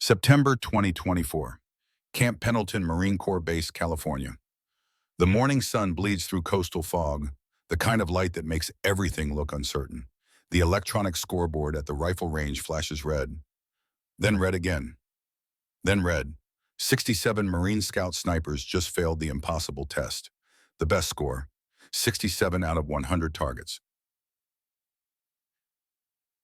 September 2024. Camp Pendleton, Marine Corps Base, California. The morning sun bleeds through coastal fog, the kind of light that makes everything look uncertain. The electronic scoreboard at the rifle range flashes red, then red again, then red. 67 Marine Scout snipers just failed the impossible test. The best score, 67 out of 100 targets.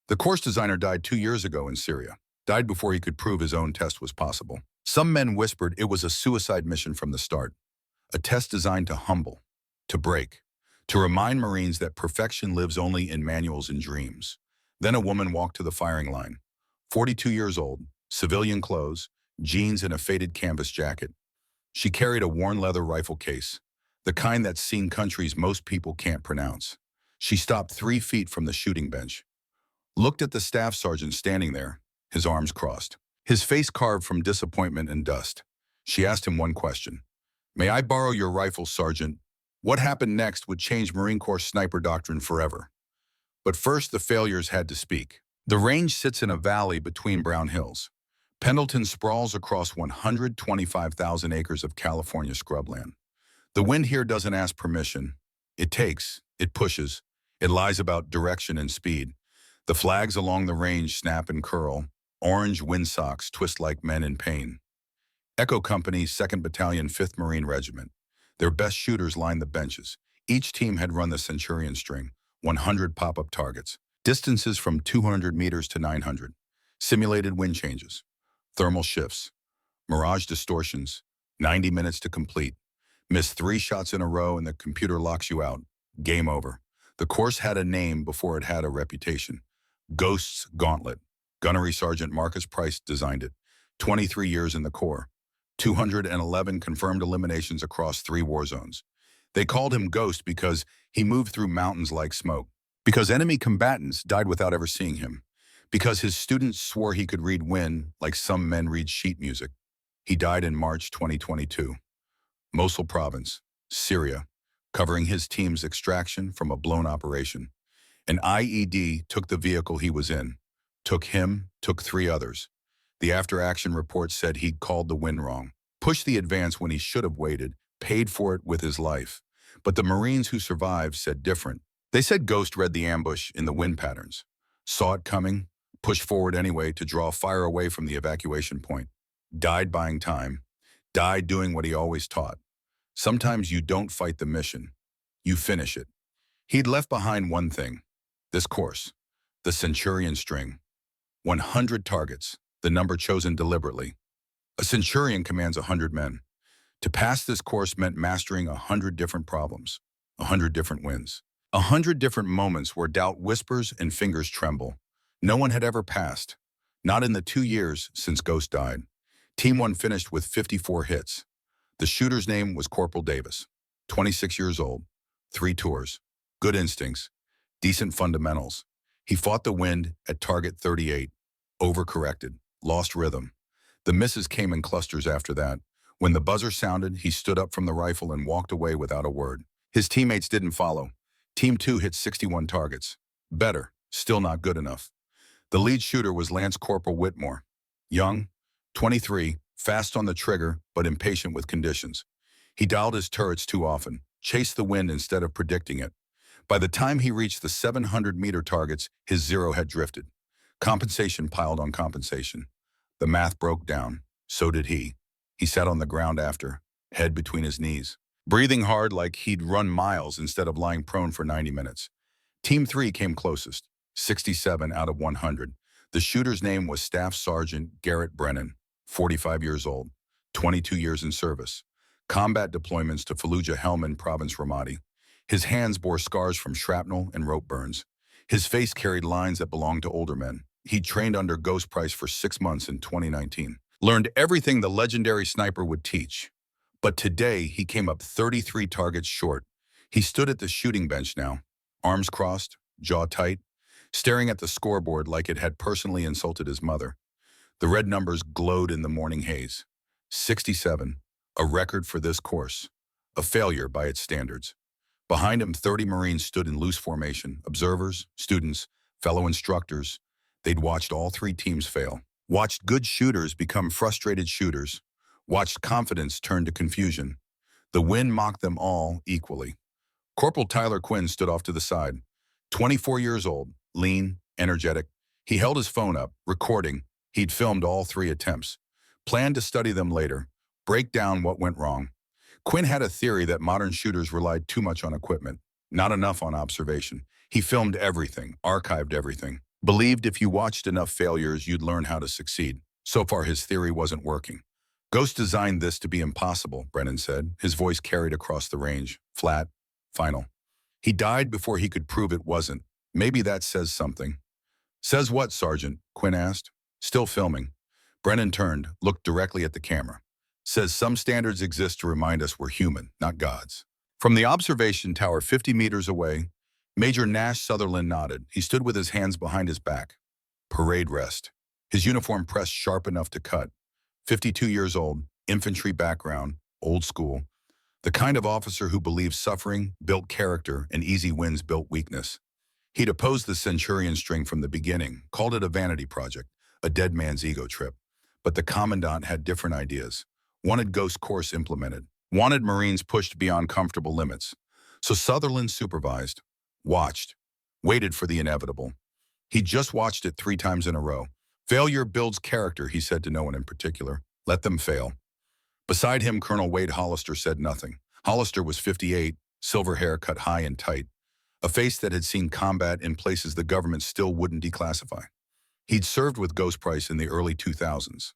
The course designer died 2 years ago in Syria. Died before he could prove his own test was possible. Some men whispered it was a suicide mission from the start. A test designed to humble, to break, to remind Marines that perfection lives only in manuals and dreams. Then a woman walked to the firing line. 42 years old, civilian clothes, jeans and a faded canvas jacket. She carried a worn leather rifle case, the kind that's seen countries most people can't pronounce. She stopped 3 feet from the shooting bench, looked at the staff sergeant standing there, his arms crossed, his face carved from disappointment and dust. She asked him one question. "May I borrow your rifle, Sergeant?" What happened next would change Marine Corps sniper doctrine forever. But first, the failures had to speak. The range sits in a valley between brown hills. Pendleton sprawls across 125,000 acres of California scrubland. The wind here doesn't ask permission. It takes, it pushes, it lies about direction and speed. The flags along the range snap and curl. Orange windsocks twist like men in pain. Echo Company, 2nd Battalion, 5th Marine Regiment. Their best shooters lined the benches. Each team had run the Centurion string, 100 pop-up targets. Distances from 200 meters to 900. Simulated wind changes. Thermal shifts. Mirage distortions. 90 minutes to complete. Miss 3 shots in a row and the computer locks you out. Game over. The course had a name before it had a reputation. Ghost's Gauntlet. Gunnery Sergeant Marcus Price designed it. 23 years in the Corps. 211 confirmed eliminations across 3 war zones. They called him Ghost because he moved through mountains like smoke. Because enemy combatants died without ever seeing him. Because his students swore he could read wind like some men read sheet music. He died in March 2022. Mosul Province, Syria, covering his team's extraction from a blown operation. An IED took the vehicle he was in. Took him, took 3 others. The after-action report said he'd called the wind wrong, pushed the advance when he should have waited, paid for it with his life. But the Marines who survived said different. They said Ghost read the ambush in the wind patterns, saw it coming, pushed forward anyway to draw fire away from the evacuation point. Died buying time, died doing what he always taught. Sometimes you don't fight the mission, you finish it. He'd left behind one thing, this course, the Centurion string. 100 targets, the number chosen deliberately. A Centurion commands 100 men. To pass this course meant mastering 100 different problems, 100 different wins, 100 different moments where doubt whispers and fingers tremble. No one had ever passed, not in the 2 years since Ghost died. Team 1 finished with 54 hits. The shooter's name was Corporal Davis, 26 years old, 3 tours, good instincts, decent fundamentals. He fought the wind at target 38, overcorrected, lost rhythm. The misses came in clusters after that. When the buzzer sounded, he stood up from the rifle and walked away without a word. His teammates didn't follow. Team 2 hit 61 targets. Better, still not good enough. The lead shooter was Lance Corporal Whitmore. Young, 23, fast on the trigger, but impatient with conditions. He dialed his turrets too often, chased the wind instead of predicting it. By the time he reached the 700-meter targets, his zero had drifted. Compensation piled on compensation. The math broke down. So did he. He sat on the ground after, head between his knees, breathing hard like he'd run miles instead of lying prone for 90 minutes. Team 3 came closest, 67 out of 100. The shooter's name was Staff Sergeant Garrett Brennan, 45 years old, 22 years in service. Combat deployments to Fallujah, Helmand Province, Ramadi. His hands bore scars from shrapnel and rope burns. His face carried lines that belonged to older men. He'd trained under Ghost Price for 6 months in 2019. Learned everything the legendary sniper would teach. But today, he came up 33 targets short. He stood at the shooting bench now, arms crossed, jaw tight, staring at the scoreboard like it had personally insulted his mother. The red numbers glowed in the morning haze. 67, a record for this course, a failure by its standards. Behind him, 30 Marines stood in loose formation, observers, students, fellow instructors. They'd watched all 3 teams fail. watched good shooters become frustrated shooters, watched confidence turn to confusion. The wind mocked them all equally. Corporal Tyler Quinn stood off to the side. 24 years old, lean, energetic. He held his phone up, recording. He'd filmed all 3 attempts. Planned to study them later, break down what went wrong. Quinn had a theory that modern shooters relied too much on equipment, not enough on observation. He filmed everything, archived everything. Believed if you watched enough failures, you'd learn how to succeed. So far, his theory wasn't working. Ghost designed this to be impossible, Brennan said. His voice carried across the range, flat, final. He died before he could prove it wasn't. Maybe that says something. Says what, Sergeant? Quinn asked. Still filming. Brennan turned, looked directly at the camera. Says some standards exist to remind us we're human, not gods. From the observation tower 50 meters away, Major Nash Sutherland nodded. He stood with his hands behind his back. Parade rest. His uniform pressed sharp enough to cut. 52 years old, infantry background, old school. The kind of officer who believed suffering built character and easy wins built weakness. He'd opposed the Centurion string from the beginning, called it a vanity project, a dead man's ego trip. But the commandant had different ideas. Wanted Ghost Course implemented. Wanted Marines pushed beyond comfortable limits. So Sutherland supervised, watched, waited for the inevitable. He just watched it 3 times in a row. Failure builds character, he said to no one in particular. Let them fail. Beside him, Colonel Wade Hollister said nothing. Hollister was 58, silver hair cut high and tight, a face that had seen combat in places the government still wouldn't declassify. He'd served with Ghost Price in the early 2000s.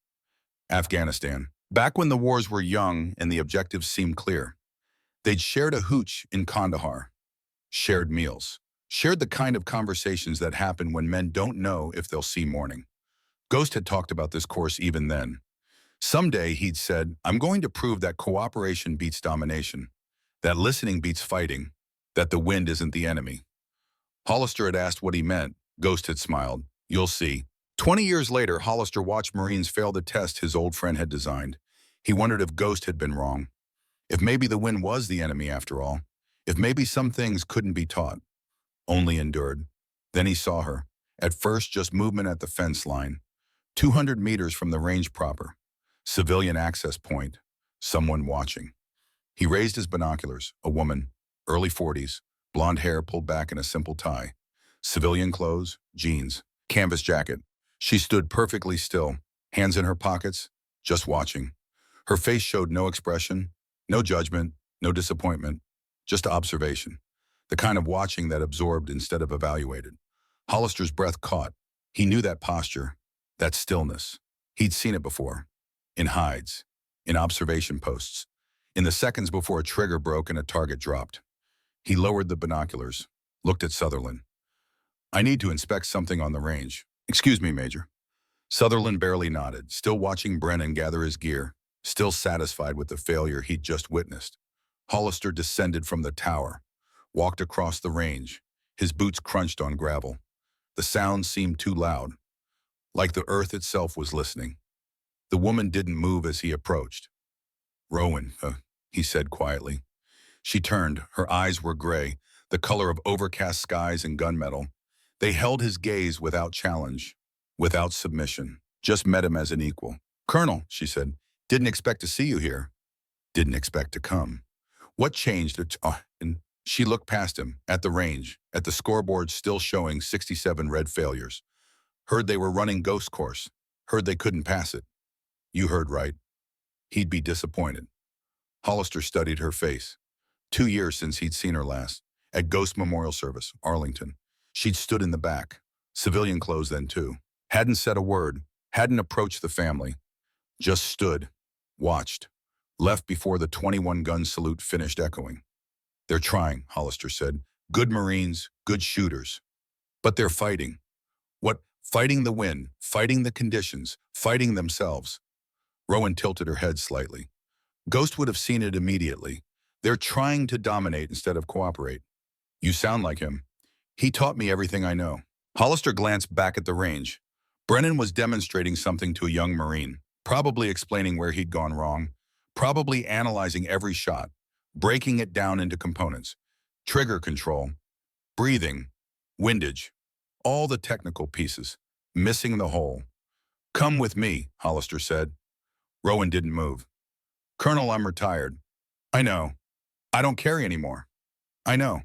Afghanistan. Back when the wars were young and the objectives seemed clear. They'd shared a hooch in Kandahar. Shared meals. Shared the kind of conversations that happen when men don't know if they'll see morning. Ghost had talked about this course even then. Someday, he'd said, I'm going to prove that cooperation beats domination, that listening beats fighting, that the wind isn't the enemy. Hollister had asked what he meant. Ghost had smiled. You'll see. 20 years later, Hollister watched Marines fail the test his old friend had designed. He wondered if Ghost had been wrong. If maybe the wind was the enemy after all. If maybe some things couldn't be taught, only endured. Then he saw her. At first, just movement at the fence line. 200 meters from the range proper. Civilian access point. Someone watching. He raised his binoculars. A woman, early 40s, blonde hair pulled back in a simple tie. Civilian clothes, jeans, canvas jacket. She stood perfectly still, hands in her pockets, just watching. Her face showed no expression, no judgment, no disappointment, just observation. The kind of watching that absorbed instead of evaluated. Hollister's breath caught. He knew that posture, that stillness. He'd seen it before. In hides, in observation posts, in the seconds before a trigger broke and a target dropped. He lowered the binoculars, looked at Sutherland. I need to inspect something on the range. Excuse me, Major. Sutherland barely nodded, still watching Brennan gather his gear, still satisfied with the failure he'd just witnessed. Hollister descended from the tower, walked across the range. His boots crunched on gravel. The sound seemed too loud, like the earth itself was listening. The woman didn't move as he approached. Rowan, he said quietly. She turned. Her eyes were gray, the color of overcast skies and gunmetal. They held his gaze without challenge, without submission, just met him as an equal. Colonel, she said, didn't expect to see you here. Didn't expect to come. What changed? And she looked past him, at the range, at the scoreboard still showing 67 red failures. Heard they were running Ghost Course. Heard they couldn't pass it. You heard right. He'd be disappointed. Hollister studied her face. 2 years since he'd seen her last, at Ghost Memorial Service, Arlington. She'd stood in the back, civilian clothes then too. Hadn't said a word, hadn't approached the family. Just stood, watched, left before the 21-gun salute finished echoing. They're trying, Hollister said. Good Marines, good shooters. But they're fighting. What? Fighting the wind, fighting the conditions, fighting themselves. Rowan tilted her head slightly. Ghost would have seen it immediately. They're trying to dominate instead of cooperate. You sound like him. He taught me everything I know. Hollister glanced back at the range. Brennan was demonstrating something to a young Marine, probably explaining where he'd gone wrong, probably analyzing every shot, breaking it down into components. Trigger control, breathing, windage, all the technical pieces, missing the whole. Come with me, Hollister said. Rowan didn't move. Colonel, I'm retired. I know. I don't carry anymore. I know.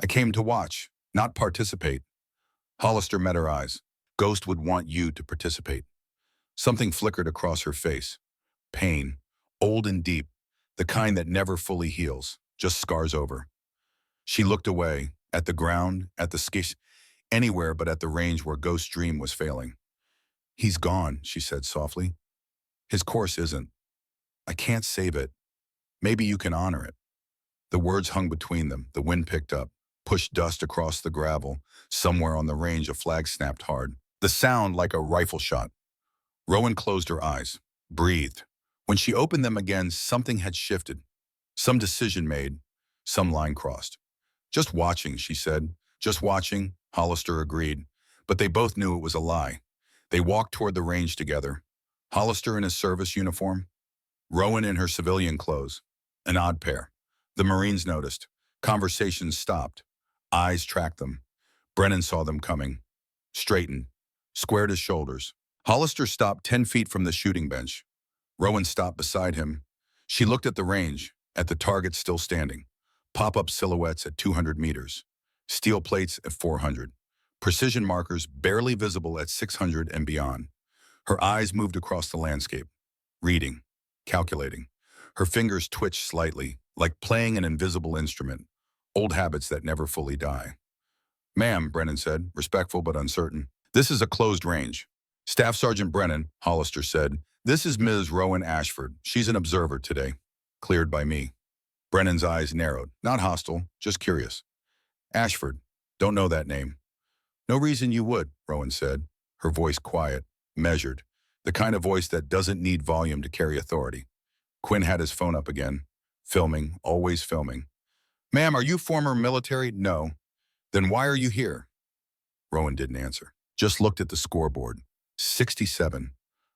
I came to watch, not participate. Hollister met her eyes. Ghost would want you to participate. Something flickered across her face. Pain, old and deep, the kind that never fully heals, just scars over. She looked away, at the ground, at the skish, anywhere but at the range where Ghost's dream was failing. He's gone, she said softly. His course isn't. I can't save it. Maybe you can honor it. The words hung between them. The wind picked up, pushed dust across the gravel. Somewhere on the range, a flag snapped hard. The sound like a rifle shot. Rowan closed her eyes, breathed. When she opened them again, something had shifted. Some decision made, some line crossed. Just watching, she said. Just watching, Hollister agreed. But they both knew it was a lie. They walked toward the range together. Hollister in his service uniform, Rowan in her civilian clothes. An odd pair. The Marines noticed. Conversations stopped. Eyes tracked them. Brennan saw them coming. Straightened. Squared his shoulders. Hollister stopped 10 feet from the shooting bench. Rowan stopped beside him. She looked at the range, at the target still standing. Pop-up silhouettes at 200 meters. Steel plates at 400. Precision markers barely visible at 600 and beyond. Her eyes moved across the landscape. Reading. Calculating. Her fingers twitched slightly, like playing an invisible instrument. Old habits that never fully die. Ma'am, Brennan said, respectful but uncertain. This is a closed range. Staff Sergeant Brennan, Hollister said, this is Ms. Rowan Ashford. She's an observer today. Cleared by me. Brennan's eyes narrowed. Not hostile, just curious. Ashford. Don't know that name. No reason you would, Rowan said, her voice quiet, measured, the kind of voice that doesn't need volume to carry authority. Quinn had his phone up again. Filming, always filming. Ma'am, are you former military? No. Then why are you here? Rowan didn't answer. Just looked at the scoreboard. 67.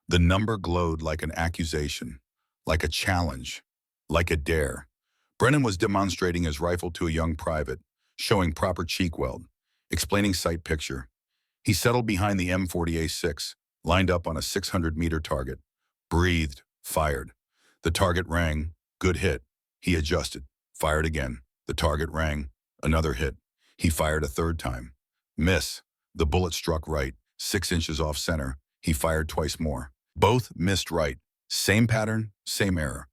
The number glowed like an accusation, like a challenge, like a dare. Brennan was demonstrating his rifle to a young private, showing proper cheek weld, explaining sight picture. He settled behind the M40A6, lined up on a 600-meter target. Breathed, fired. The target rang. Good hit. He adjusted. Fired again. The target rang. Another hit. He fired a third time. Miss. The bullet struck right, 6 inches off center. He fired twice more. Both missed right. Same pattern, same error.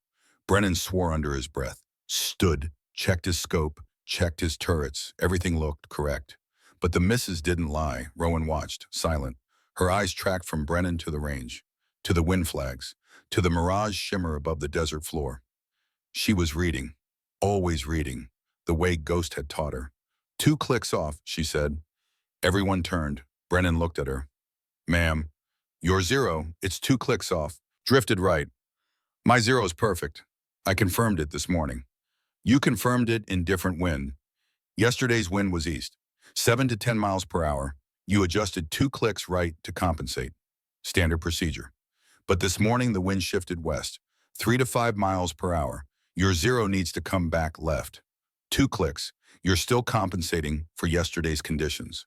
Brennan swore under his breath. Stood, checked his scope, checked his turrets. Everything looked correct. But the misses didn't lie. Rowan watched, silent. Her eyes tracked from Brennan to the range, to the wind flags, to the mirage shimmer above the desert floor. She was reading, always reading, the way Ghost had taught her. 2 clicks off, she said. Everyone turned. Brennan looked at her. Ma'am, your 0, it's 2 clicks off. Drifted right. My 0 is perfect. I confirmed it this morning. You confirmed it in different wind. Yesterday's wind was east, 7 to 10 miles per hour. You adjusted 2 clicks right to compensate. Standard procedure. But this morning the wind shifted west, 3 to 5 miles per hour. Your 0 needs to come back left. 2 clicks. You're still compensating for yesterday's conditions.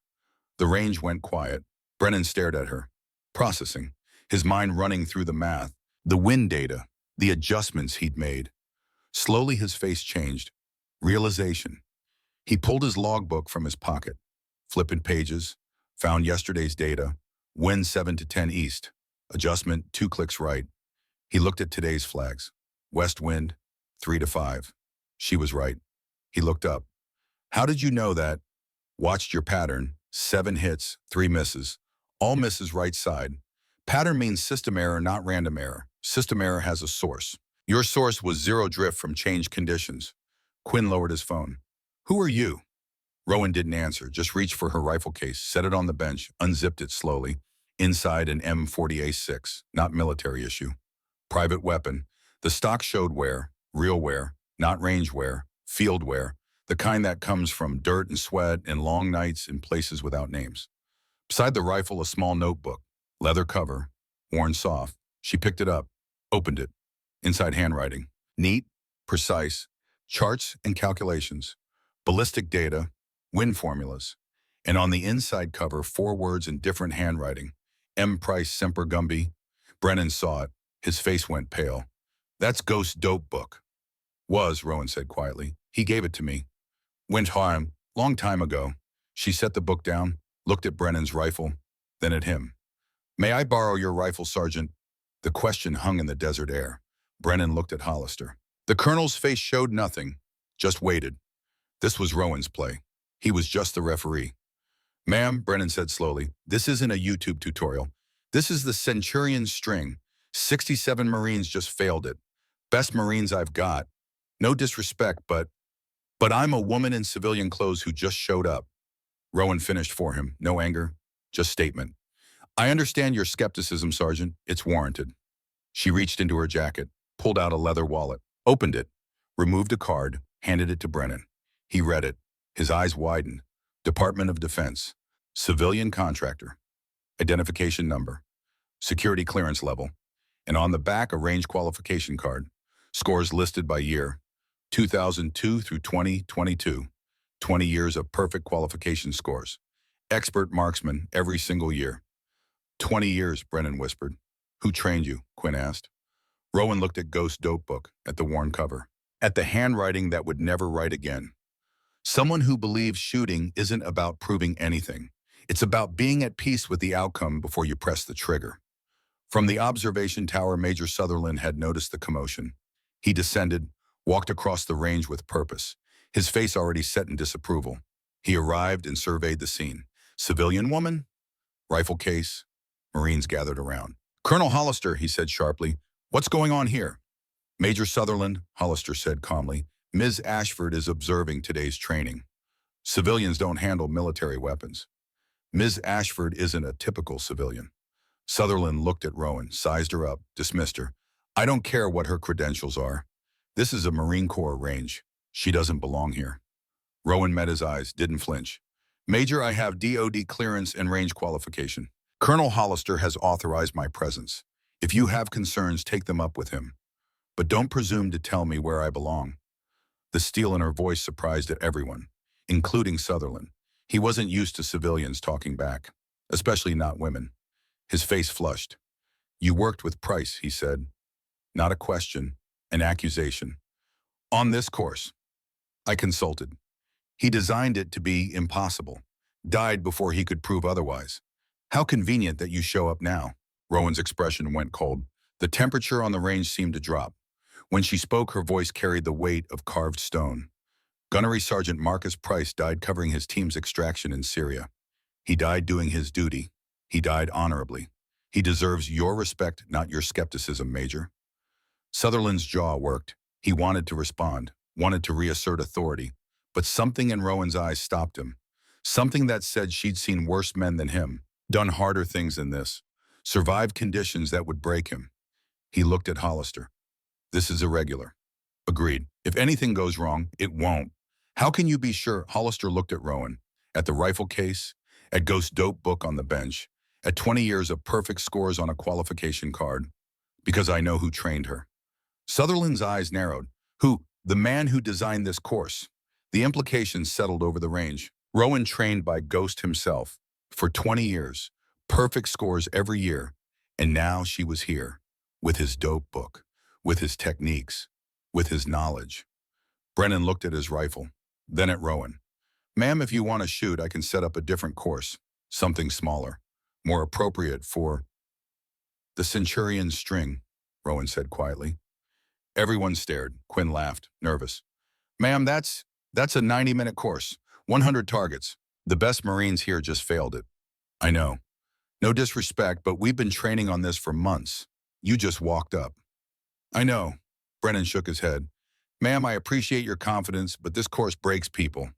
The range went quiet. Brennan stared at her, processing, his mind running through the math, the wind data, the adjustments he'd made. Slowly his face changed. Realization. He pulled his logbook from his pocket, flipping pages, found yesterday's data, wind 7 to 10 east, adjustment 2 clicks right. He looked at today's flags. West wind, 3 to 5. She was right. He looked up. How did you know that? Watched your pattern. 7 hits, 3 misses. All misses right side. Pattern means system error, not random error. System error has a source. Your source was 0 drift from changed conditions. Quinn lowered his phone. Who are you? Rowan didn't answer, just reached for her rifle case, set it on the bench, unzipped it slowly. Inside an M40A6, not military issue. Private weapon. The stock showed wear, real wear, not range wear, field wear, the kind that comes from dirt and sweat and long nights in places without names. Beside the rifle, a small notebook, leather cover, worn soft. She picked it up, opened it. Inside handwriting. Neat, precise, charts and calculations, ballistic data, wind formulas. And on the inside cover, 4 words in different handwriting. M. Price Semper Gumby. Brennan saw it. His face went pale. That's Ghost Dope Book. Was, Rowan said quietly. He gave it to me. Went home, long time ago. She set the book down, looked at Brennan's rifle, then at him. May I borrow your rifle, Sergeant? The question hung in the desert air. Brennan looked at Hollister. The colonel's face showed nothing, just waited. This was Rowan's play. He was just the referee. Ma'am, Brennan said slowly, this isn't a YouTube tutorial. This is the Centurion string. 67 Marines just failed it. Best Marines I've got. No disrespect, but I'm a woman in civilian clothes who just showed up. Rowan finished for him. No anger, just statement. I understand your skepticism, Sergeant. It's warranted. She reached into her jacket, pulled out a leather wallet, opened it, removed a card, handed it to Brennan. He read it. His eyes widened. Department of Defense. Civilian contractor. Identification number. Security clearance level. And on the back, a range qualification card. Scores listed by year. 2002 through 2022. 20 years of perfect qualification scores. Expert marksman every single year. 20 years, Brennan whispered. Who trained you? Quinn asked. Rowan looked at Ghost Dope Book, at the worn cover, at the handwriting that would never write again. Someone who believes shooting isn't about proving anything. It's about being at peace with the outcome before you press the trigger. From the observation tower, Major Sutherland had noticed the commotion. He descended, walked across the range with purpose, his face already set in disapproval. He arrived and surveyed the scene. Civilian woman? Rifle case? Marines gathered around. Colonel Hollister, he said sharply, what's going on here? Major Sutherland, Hollister said calmly, Ms. Ashford is observing today's training. Civilians don't handle military weapons. Ms. Ashford isn't a typical civilian. Sutherland looked at Rowan, sized her up, dismissed her. I don't care what her credentials are. This is a Marine Corps range. She doesn't belong here. Rowan met his eyes, didn't flinch. Major, I have DOD clearance and range qualification. Colonel Hollister has authorized my presence. If you have concerns, take them up with him. But don't presume to tell me where I belong. The steel in her voice surprised everyone, including Sutherland. He wasn't used to civilians talking back, especially not women. His face flushed. You worked with Price, he said. Not a question, an accusation. On this course. I consulted. He designed it to be impossible. Died before he could prove otherwise. How convenient that you show up now. Rowan's expression went cold. The temperature on the range seemed to drop. When she spoke, her voice carried the weight of carved stone. Gunnery Sergeant Marcus Price died covering his team's extraction in Syria. He died doing his duty. He died honorably. He deserves your respect, not your skepticism, Major. Sutherland's jaw worked. He wanted to respond, wanted to reassert authority, but something in Rowan's eyes stopped him. Something that said she'd seen worse men than him, done harder things than this, survived conditions that would break him. He looked at Hollister. This is irregular. Agreed. If anything goes wrong, it won't. How can you be sure? Hollister looked at Rowan, at the rifle case, at Ghost Dope Book on the bench, at 20 years of perfect scores on a qualification card. Because I know who trained her. Sutherland's eyes narrowed. Who? The man who designed this course. The implications settled over the range. Rowan trained by Ghost himself for 20 years, perfect scores every year, and now she was here, with his dope book, with his techniques, with his knowledge. Brennan looked at his rifle, then at Rowan. Ma'am, if you want to shoot, I can set up a different course, something smaller, more appropriate for the Centurion string, Rowan said quietly. Everyone stared. Quinn laughed, nervous. Ma'am, that's a 90-minute course, 100 targets. The best Marines here just failed it. I know. No disrespect, but we've been training on this for months. You just walked up. I know. Brennan shook his head. Ma'am, I appreciate your confidence, but this course breaks people.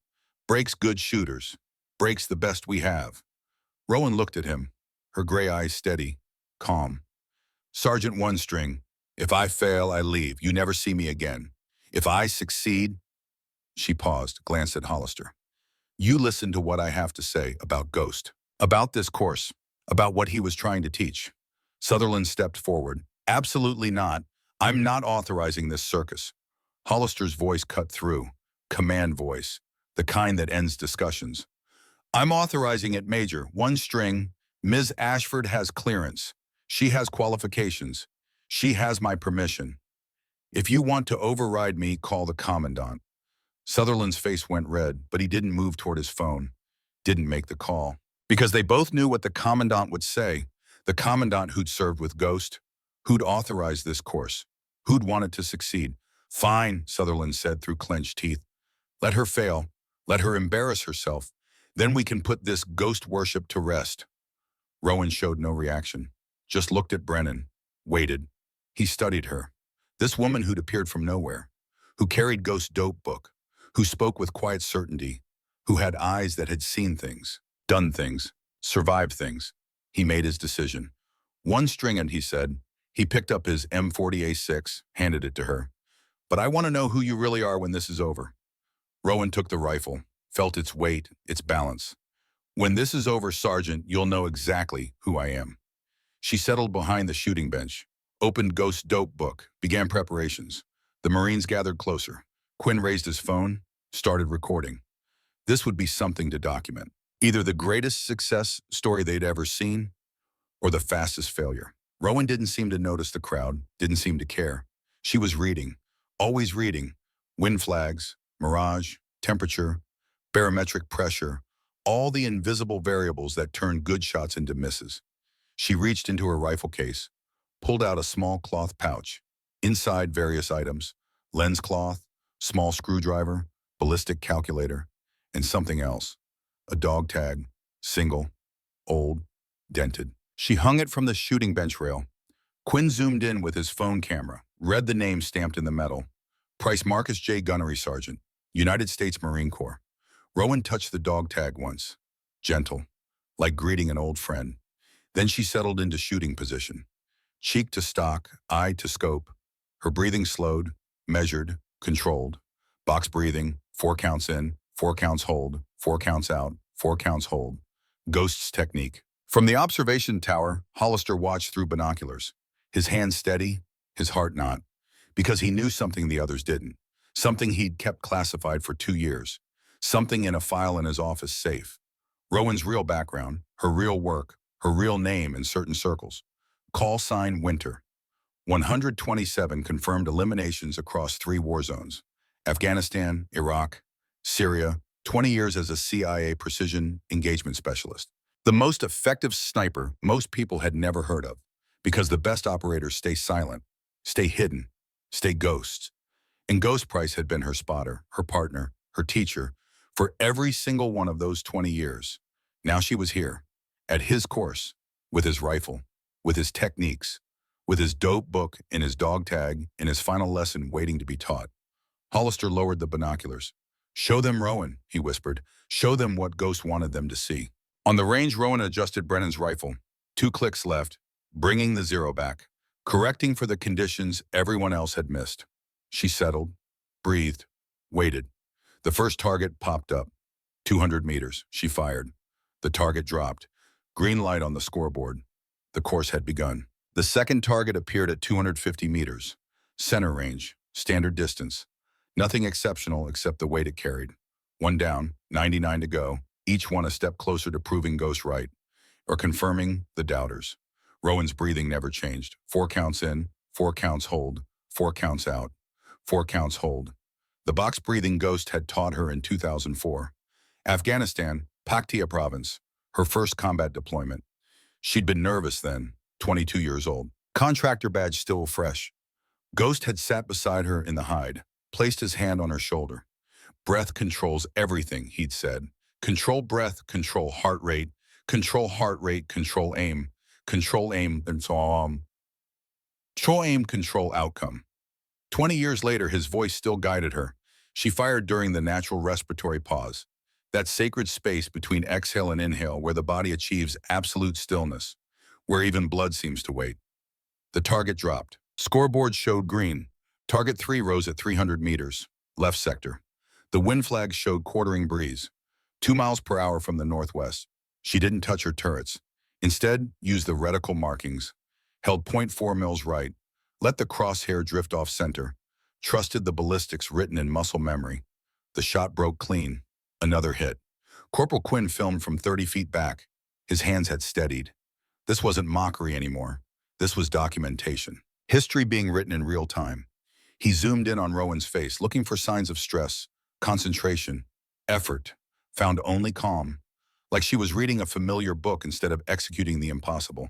Breaks good shooters. Breaks the best we have. Rowan looked at him, her gray eyes steady, calm. Sergeant One String, if I fail, I leave. You never see me again. If I succeed... She paused, glanced at Hollister. You listen to what I have to say about Ghost, about this course, about what he was trying to teach. Sutherland stepped forward. Absolutely not. I'm not authorizing this circus. Hollister's voice cut through, command voice, the kind that ends discussions. I'm authorizing it, Major. One String, Ms. Ashford has clearance. She has qualifications. She has my permission. If you want to override me, call the commandant. Sutherland's face went red, but he didn't move toward his phone, didn't make the call. Because they both knew what the commandant would say, the commandant who'd served with Ghost, who'd authorized this course, who'd wanted to succeed. Fine, Sutherland said through clenched teeth. Let her fail. Let her embarrass herself. Then we can put this ghost worship to rest. Rowan showed no reaction, just looked at Brennan, waited. He studied her. This woman who'd appeared from nowhere, who carried Ghost dope book, who spoke with quiet certainty, who had eyes that had seen things, done things, survived things. He made his decision. One string and he said. He picked up his M40A6, handed it to her. But I want to know who you really are when this is over. Rowan took the rifle, felt its weight, its balance. When this is over, Sergeant, you'll know exactly who I am. She settled behind the shooting bench, opened Ghost's dope book, began preparations. The Marines gathered closer. Quinn raised his phone, started recording. This would be something to document. Either the greatest success story they'd ever seen, or the fastest failure. Rowan didn't seem to notice the crowd, didn't seem to care. She was reading, always reading. Wind flags, mirage, temperature, barometric pressure, all the invisible variables that turn good shots into misses. She reached into her rifle case, pulled out a small cloth pouch. Inside various items, lens cloth, small screwdriver, ballistic calculator, and something else. A dog tag, single, old, dented. She hung it from the shooting bench rail. Quinn zoomed in with his phone camera, read the name stamped in the metal. Price Marcus J. Gunnery Sergeant, United States Marine Corps. Rowan touched the dog tag once, gentle, like greeting an old friend. Then she settled into shooting position. Cheek to stock, eye to scope. Her breathing slowed, measured, controlled. Box breathing, 4 counts in, 4 counts hold, 4 counts out, 4 counts hold. Ghost's technique. From the observation tower, Hollister watched through binoculars. His hand steady, his heart not. Because he knew something the others didn't. Something he'd kept classified for 2 years. Something in a file in his office safe. Rowan's real background, her real work, her real name in certain circles. Call sign Winter. 127 confirmed eliminations across 3 war zones. Afghanistan, Iraq, Syria, 20 years as a CIA precision engagement specialist. The most effective sniper most people had never heard of, because the best operators stay silent, stay hidden, stay ghosts. And Ghost Price had been her spotter, her partner, her teacher, for every single one of those 20 years. Now she was here, at his course, with his rifle, with his techniques, with his dope book and his dog tag and his final lesson waiting to be taught. Hollister lowered the binoculars. Show them Rowan, he whispered. Show them what Ghost wanted them to see. On the range, Rowan adjusted Brennan's rifle. 2 clicks left, bringing the 0 back, correcting for the conditions everyone else had missed. She settled, breathed, waited. The first target popped up. 200 meters, she fired. The target dropped. Green light on the scoreboard. The course had begun. The second target appeared at 250 meters. Center range, standard distance. Nothing exceptional except the weight it carried. 1 down, 99 to go, each one a step closer to proving Ghost right, or confirming the doubters. Rowan's breathing never changed. 4 counts in, 4 counts hold, 4 counts out, 4 counts hold. The box-breathing Ghost had taught her in 2004. Afghanistan, Paktia province, her first combat deployment. She'd been nervous then, 22 years old. Contractor badge still fresh. Ghost had sat beside her in the hide, placed his hand on her shoulder. Breath controls everything, he'd said. Control breath, control heart rate, control aim, control aim, and so on. Control aim, control outcome. 20 years later, his voice still guided her. She fired during the natural respiratory pause, that sacred space between exhale and inhale where the body achieves absolute stillness, where even blood seems to wait. The target dropped. Scoreboard showed green. Target 3 rose at 300 meters, left sector. The wind flag showed quartering breeze, 2 miles per hour from the northwest. She didn't touch her turrets. Instead, used the reticle markings, held .4 mils right, let the crosshair drift off center, trusted the ballistics written in muscle memory. The shot broke clean. Another hit. Corporal Quinn filmed from 30 feet back. His hands had steadied. This wasn't mockery anymore. This was documentation. History being written in real time. He zoomed in on Rowan's face, looking for signs of stress, concentration, effort, found only calm, like she was reading a familiar book instead of executing the impossible.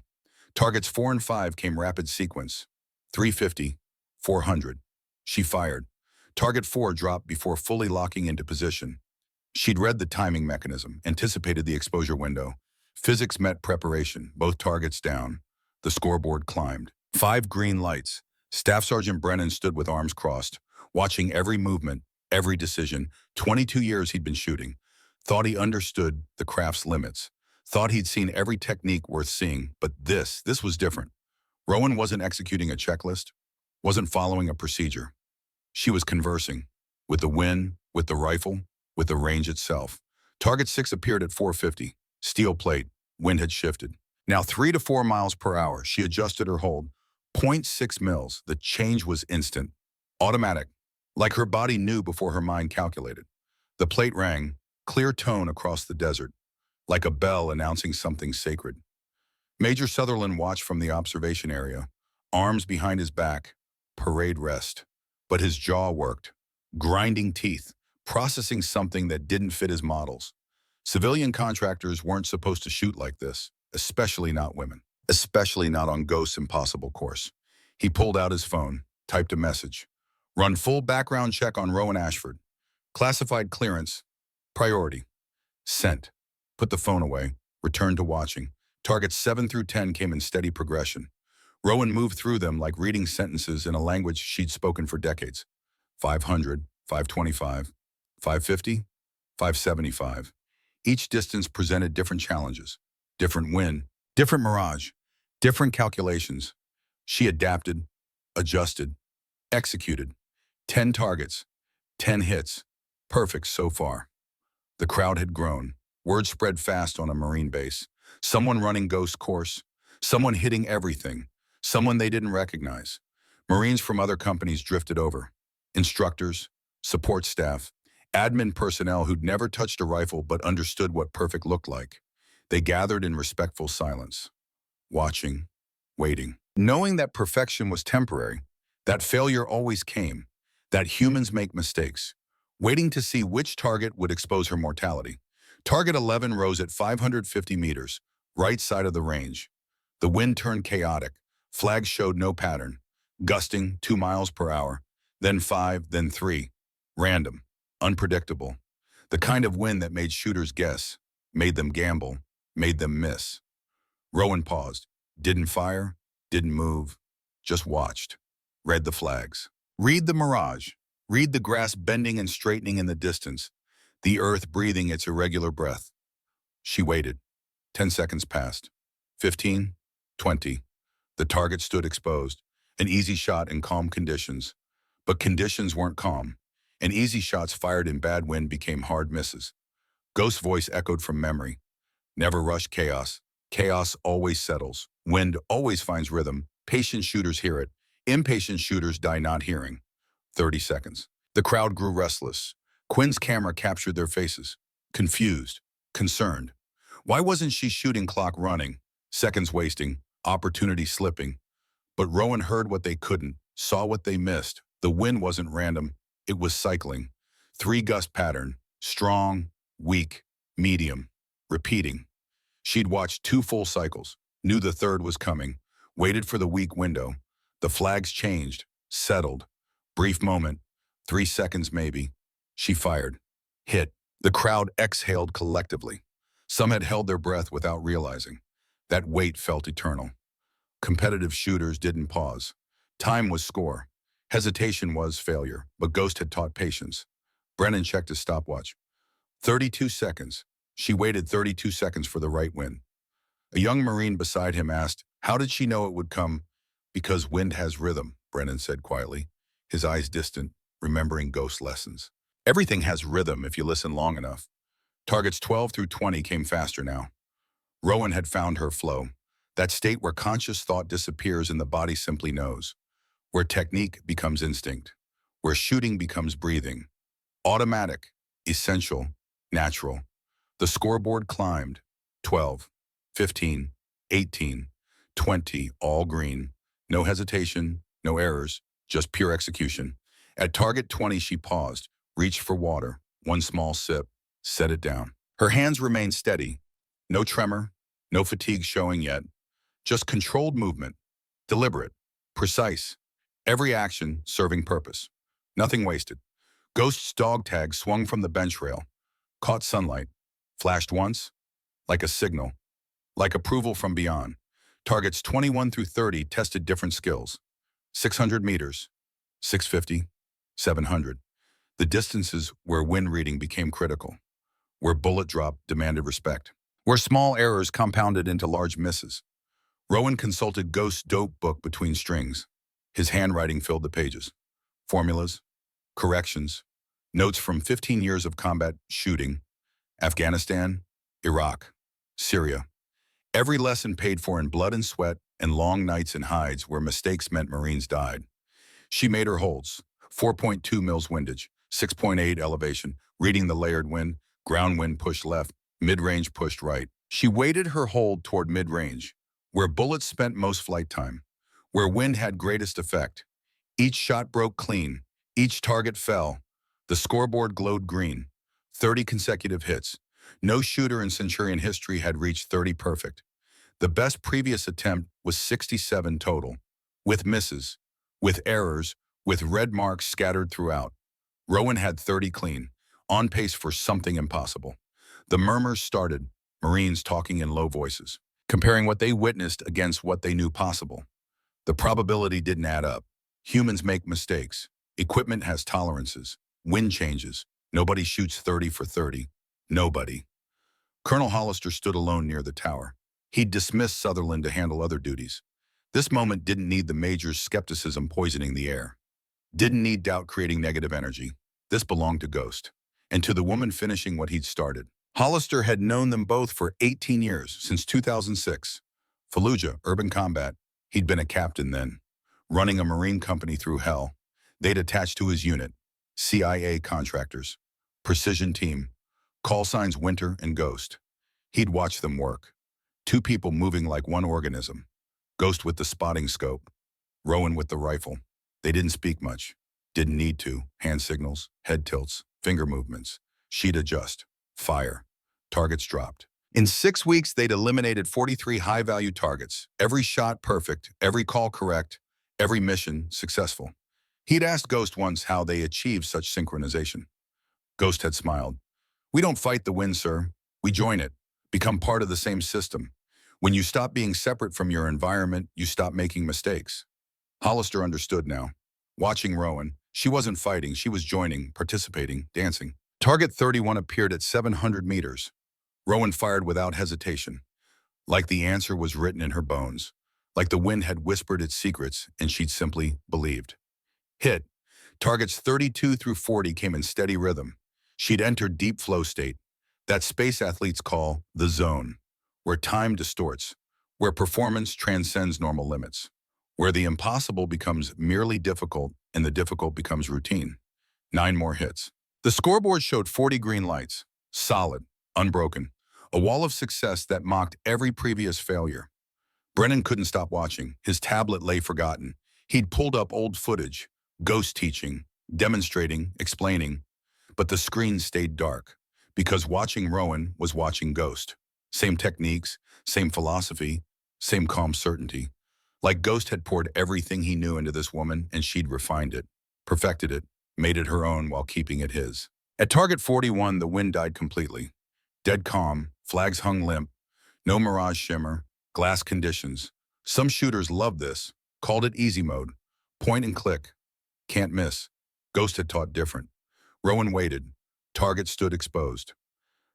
Targets 4 and 5 came rapid sequence. 350, 400. She fired. Target 4 dropped before fully locking into position. She'd read the timing mechanism, anticipated the exposure window. Physics met preparation, both targets down. The scoreboard climbed. 5 green lights. Staff Sergeant Brennan stood with arms crossed, watching every movement, every decision. 22 years he'd been shooting. Thought he understood the craft's limits. Thought he'd seen every technique worth seeing, but this was different. Rowan wasn't executing a checklist, wasn't following a procedure. She was conversing with the wind, with the rifle, with the range itself. Target 6 appeared at 450. Steel plate. Wind had shifted. Now 3 to 4 miles per hour. She adjusted her hold. 0.6 mils. The change was instant. Automatic. Like her body knew before her mind calculated. The plate rang, clear tone across the desert, like a bell announcing something sacred. Major Sutherland watched from the observation area, arms behind his back, parade rest. But his jaw worked, grinding teeth, processing something that didn't fit his models. Civilian contractors weren't supposed to shoot like this, especially not women, especially not on Ghost's impossible course. He pulled out his phone, typed a message. Run full background check on Rowan Ashford. Classified clearance. Priority. Sent. Put the phone away. Returned to watching. Targets 7 through 10 came in steady progression. Rowan moved through them like reading sentences in a language she'd spoken for decades. 500, 525, 550, 575. Each distance presented different challenges, different wind, different mirage, different calculations. She adapted, adjusted, executed. 10 targets, 10 hits. Perfect so far. The crowd had grown. Word spread fast on a Marine base. Someone running Ghost course. Someone hitting everything. Someone they didn't recognize. Marines from other companies drifted over. Instructors, support staff, admin personnel who'd never touched a rifle but understood what perfect looked like. They gathered in respectful silence, watching, waiting, knowing that perfection was temporary, that failure always came, that humans make mistakes, waiting to see which target would expose her mortality. Target 11 rose at 550 meters, right side of the range. The wind turned chaotic. Flags showed no pattern. Gusting 2 miles per hour, then 5, then 3. Random, unpredictable. The kind of wind that made shooters guess, made them gamble, made them miss. Rowan paused, didn't fire, didn't move, just watched. Read the flags. Read the mirage. Read the grass bending and straightening in the distance, the earth breathing its irregular breath. She waited. 10 seconds passed. 15, 20. The target stood exposed, an easy shot in calm conditions. But conditions weren't calm, and easy shots fired in bad wind became hard misses. Ghost's voice echoed from memory. Never rush chaos. Chaos always settles. Wind always finds rhythm. Patient shooters hear it. Impatient shooters die not hearing. 30 seconds. The crowd grew restless. Quinn's camera captured their faces. Confused. Concerned. Why wasn't she shooting? Clock running. Seconds wasting. Opportunity slipping. But Rowan heard what they couldn't, saw what they missed. The wind wasn't random. It was cycling. 3 gust pattern. Strong, weak, medium. Repeating. She'd watched 2 full cycles, knew the third was coming, waited for the weak window. The flags changed, settled. Brief moment. 3 seconds maybe. She fired. Hit. The crowd exhaled collectively. Some had held their breath without realizing. That wait felt eternal. Competitive shooters didn't pause. Time was score. Hesitation was failure, but Ghost had taught patience. Brennan checked his stopwatch. 32 seconds. She waited 32 seconds for the right wind. A young Marine beside him asked, how did she know it would come? Because wind has rhythm, Brennan said quietly, his eyes distant, remembering Ghost lessons. Everything has rhythm if you listen long enough. Targets 12 through 20 came faster now. Rowan had found her flow, that state where conscious thought disappears and the body simply knows, where technique becomes instinct, where shooting becomes breathing. Automatic, essential, natural. The scoreboard climbed. 12, 15, 18, 20, all green. No hesitation, no errors, just pure execution. At target 20, she paused, reached for water, one small sip, set it down. Her hands remained steady. No tremor, no fatigue showing yet. Just controlled movement, deliberate, precise. Every action serving purpose. Nothing wasted. Ghost's dog tag swung from the bench rail, caught sunlight, flashed once, like a signal, like approval from beyond. Targets 21 through 30 tested different skills. 600 meters, 650, 700. The distances where wind reading became critical, where bullet drop demanded respect, where small errors compounded into large misses. Rowan consulted Ghost's dope book between strings. His handwriting filled the pages. Formulas, corrections, notes from 15 years of combat shooting, Afghanistan, Iraq, Syria. Every lesson paid for in blood and sweat and long nights in hides where mistakes meant Marines died. She made her holds. 4.2 mils windage, 6.8 elevation, reading the layered wind, ground wind pushed left, mid-range pushed right. She weighted her hold toward mid-range, where bullets spent most flight time, where wind had greatest effect. Each shot broke clean, each target fell. The scoreboard glowed green. 30 consecutive hits. No shooter in Centurion history had reached 30 perfect. The best previous attempt was 67 total, with misses, with errors, with red marks scattered throughout. Rowan had 30 clean, on pace for something impossible. The murmurs started, Marines talking in low voices, comparing what they witnessed against what they knew possible. The probability didn't add up. Humans make mistakes. Equipment has tolerances. Wind changes. Nobody shoots 30 for 30. Nobody. Colonel Hollister stood alone near the tower. He'd dismissed Sutherland to handle other duties. This moment didn't need the Major's skepticism poisoning the air. Didn't need doubt creating negative energy. This belonged to Ghost, and to the woman finishing what he'd started. Hollister had known them both for 18 years, since 2006. Fallujah, urban combat. He'd been a captain then, running a Marine company through hell. They'd attached to his unit, CIA contractors, precision team, call signs Winter and Ghost. He'd watched them work. Two people moving like one organism. Ghost with the spotting scope, Rowan with the rifle. They didn't speak much. Didn't need to. Hand signals, head tilts, finger movements. She'd adjust. Fire. Targets dropped. In 6 weeks, they'd eliminated 43 high-value targets. Every shot perfect, every call correct, every mission successful. He'd asked Ghost once how they achieved such synchronization. Ghost had smiled. "We don't fight the wind, sir. We join it, become part of the same system. When you stop being separate from your environment, you stop making mistakes." Hollister understood now. Watching Rowan, she wasn't fighting, she was joining, participating, dancing. Target 31 appeared at 700 meters. Rowan fired without hesitation, like the answer was written in her bones, like the wind had whispered its secrets and she'd simply believed. Hit. Targets 32 through 40 came in steady rhythm. She'd entered deep flow state, that space athletes call the zone, where time distorts, where performance transcends normal limits, where the impossible becomes merely difficult and the difficult becomes routine. 9 more hits. The scoreboard showed 40 green lights, solid, unbroken, a wall of success that mocked every previous failure. Brennan couldn't stop watching. His tablet lay forgotten. He'd pulled up old footage, Ghost teaching, demonstrating, explaining, but the screen stayed dark, because watching Rowan was watching Ghost. Same techniques, same philosophy, same calm certainty. Like Ghost had poured everything he knew into this woman and she'd refined it, perfected it, made it her own while keeping it his. At target 41, the wind died completely. Dead calm, flags hung limp, no mirage shimmer, glass conditions. Some shooters loved this, called it easy mode. Point and click. Can't miss. Ghost had taught different. Rowan waited. Target stood exposed.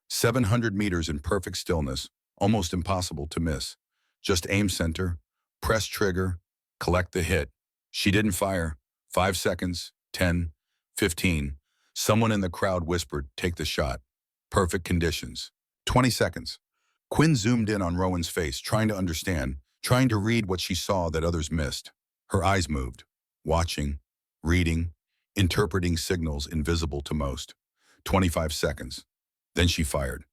700 meters in perfect stillness, almost impossible to miss. Just aim center, press trigger, collect the hit. She didn't fire. 5 seconds, 10, 15. Someone in the crowd whispered, "Take the shot." Perfect conditions. 20 seconds. Quinn zoomed in on Rowan's face, trying to understand, trying to read what she saw that others missed. Her eyes moved, watching, reading, interpreting signals invisible to most. 25 seconds. Then she fired.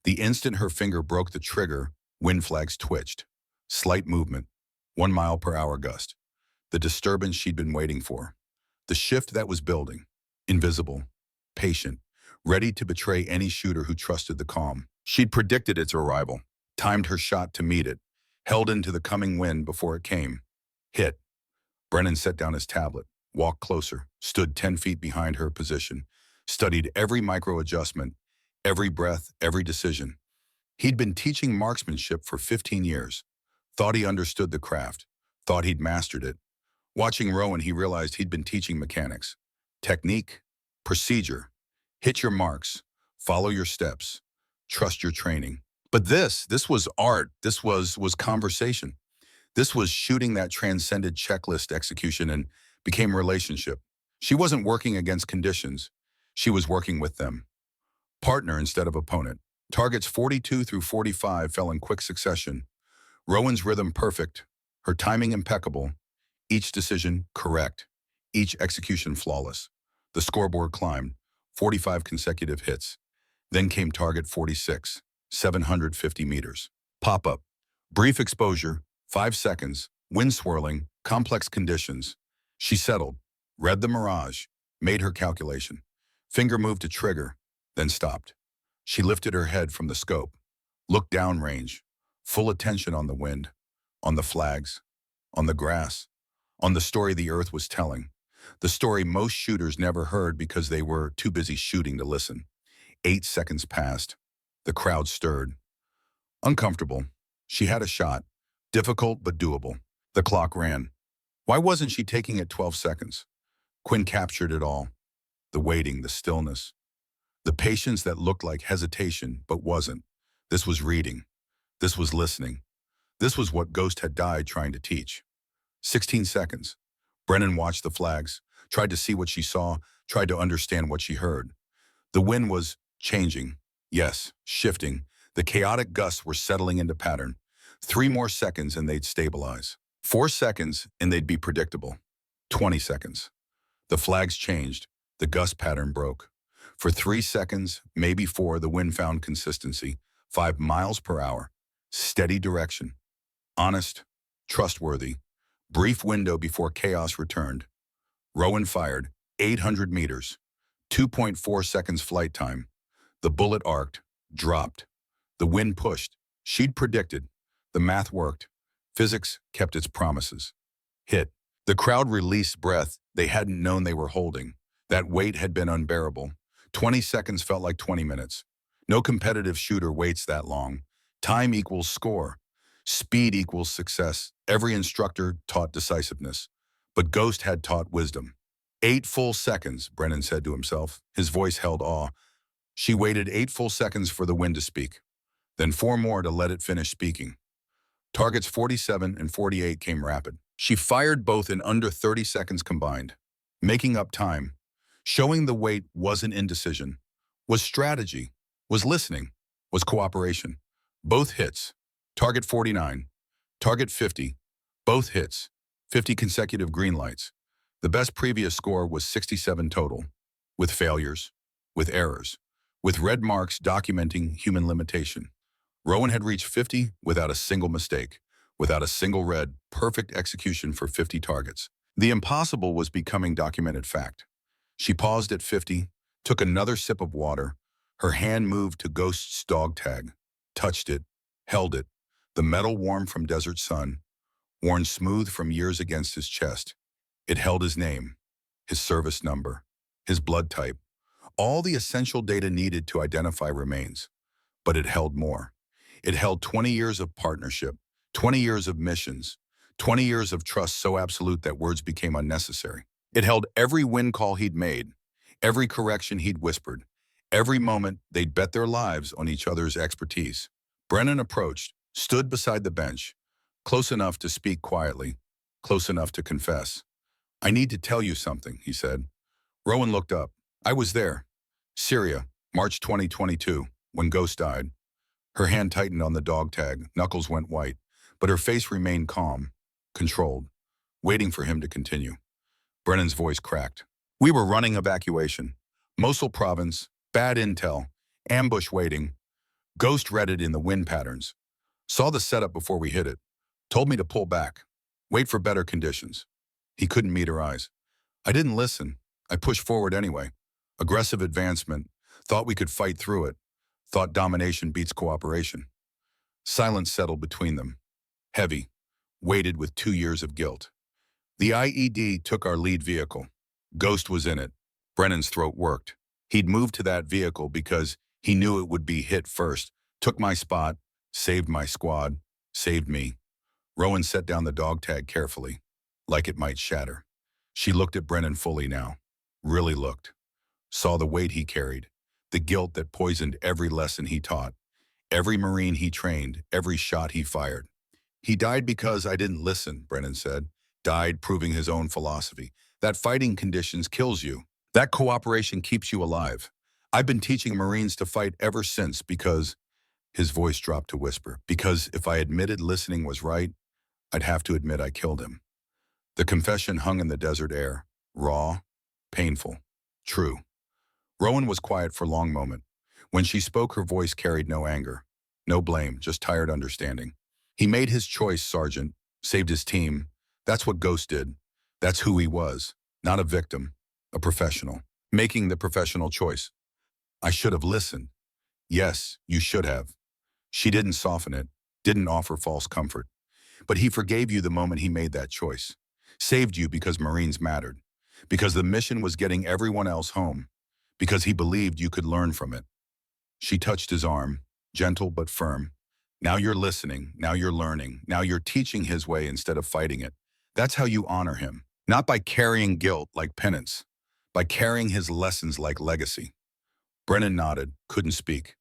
The instant her finger broke the trigger, Wind flags twitched. Slight movement. 1 mile per hour gust. The disturbance she'd been waiting for. The shift that was building. Invisible. Patient. Ready to betray any shooter who trusted the calm. She'd predicted its arrival. Timed her shot to meet it. Held into the coming wind before it came. Hit. Brennan set down his tablet. Walked closer. Stood 10 feet behind her position. Studied every micro-adjustment. Every breath. Every decision. He'd been teaching marksmanship for 15 years. Thought he understood the craft. Thought he'd mastered it. Watching Rowan, he realized he'd been teaching mechanics. Technique. Procedure. Hit your marks. Follow your steps. Trust your training. But this was art. This was conversation. This was shooting that transcended checklist execution and became relationship. She wasn't working against conditions. She was working with them. Partner instead of opponent. Targets 42 through 45 fell in quick succession. Rowan's rhythm perfect. Her timing impeccable. Each decision correct. Each execution flawless. The scoreboard climbed. 45 consecutive hits. Then came target 46. 750 meters. Pop-up. Brief exposure. 5 seconds. Wind swirling. Complex conditions. She settled. Read the mirage. Made her calculation. Finger moved to trigger. Then stopped. She lifted her head from the scope. Looked downrange. Full attention on the wind. On the flags. On the grass. On the story the earth was telling. The story most shooters never heard because they were too busy shooting to listen. 8 seconds passed. The crowd stirred. Uncomfortable. She had a shot. Difficult but doable. The clock ran. Why wasn't she taking it 12 seconds? Quinn captured it all. The waiting, the stillness. The patience that looked like hesitation but wasn't. This was reading. This was listening. This was what Ghost had died trying to teach. 16 seconds. Brennan watched the flags, tried to see what she saw, tried to understand what she heard. The wind was changing. Yes, shifting. The chaotic gusts were settling into pattern. 3 more seconds and they'd stabilize. 4 seconds and they'd be predictable. 20 seconds. The flags changed. The gust pattern broke. For 3 seconds, maybe 4, the wind found consistency. 5 miles per hour. Steady direction. Honest. Trustworthy. Brief window before chaos returned. Rowan fired. 800 meters. 2.4 seconds flight time. The bullet arced. Dropped. The wind pushed. She'd predicted. The math worked. Physics kept its promises. Hit. The crowd released breath they hadn't known they were holding. That weight had been unbearable. 20 seconds felt like 20 minutes. No competitive shooter waits that long. Time equals score. Speed equals success. Every instructor taught decisiveness. But Ghost had taught wisdom. 8 full seconds, Brennan said to himself. His voice held awe. She waited 8 full seconds for the wind to speak. Then 4 more to let it finish speaking. Targets 47 and 48 came rapid. She fired both in under 30 seconds combined. Making up time. Showing the weight wasn't indecision. Was strategy. Was listening. Was cooperation. Both hits. Target 49. Target 50. Both hits. 50 consecutive green lights. The best previous score was 67 total. With failures. With errors. With red marks documenting human limitation. Rowan had reached 50 without a single mistake. Without a single red. Perfect execution for 50 targets. The impossible was becoming documented fact. She paused at 50, took another sip of water. Her hand moved to Ghost's dog tag. Touched it. Held it. The metal warm from desert sun. Worn smooth from years against his chest. It held his name. His service number. His blood type. All the essential data needed to identify remains. But it held more. It held 20 years of partnership. 20 years of missions. 20 years of trust so absolute that words became unnecessary. It held every wind call he'd made, every correction he'd whispered, every moment they'd bet their lives on each other's expertise. Brennan approached, stood beside the bench, close enough to speak quietly, close enough to confess. "I need to tell you something," he said. Rowan looked up. "I was there. Syria, March 2022, when Ghost died." Her hand tightened on the dog tag, knuckles went white, but her face remained calm, controlled, waiting for him to continue. Brennan's voice cracked. "We were running evacuation. Mosul province, bad intel, ambush waiting. Ghost read it in the wind patterns. Saw the setup before we hit it. Told me to pull back. Wait for better conditions. He couldn't meet her eyes. I didn't listen. I pushed forward anyway. Aggressive advancement. Thought we could fight through it. Thought domination beats cooperation. Silence settled between them. Heavy. Weighted with 2 years of guilt. The IED took our lead vehicle. Ghost was in it. Brennan's throat worked. He'd moved to that vehicle because he knew it would be hit first. Took my spot. Saved my squad. Saved me. Rowan set down the dog tag carefully, like it might shatter. She looked at Brennan fully now. Really looked. Saw the weight he carried. The guilt that poisoned every lesson he taught. Every Marine he trained. Every shot he fired. He died because I didn't listen, Brennan said. Died proving his own philosophy. That fighting conditions kills you. That cooperation keeps you alive. I've been teaching Marines to fight ever since because, his voice dropped to whisper, because if I admitted listening was right, I'd have to admit I killed him. The confession hung in the desert air, raw, painful, true. Rowan was quiet for a long moment. When she spoke, her voice carried no anger, no blame, just tired understanding. He made his choice, Sergeant, saved his team. That's what Ghost did. That's who he was, not a victim, a professional, making the professional choice. I should have listened. Yes, you should have. She didn't soften it, didn't offer false comfort. But he forgave you the moment he made that choice. Saved you because Marines mattered. Because the mission was getting everyone else home. Because he believed you could learn from it. She touched his arm, gentle but firm. Now you're listening, now you're learning, now you're teaching his way instead of fighting it. That's how you honor him. Not by carrying guilt like penance, by carrying his lessons like legacy. Brennan nodded, couldn't speak.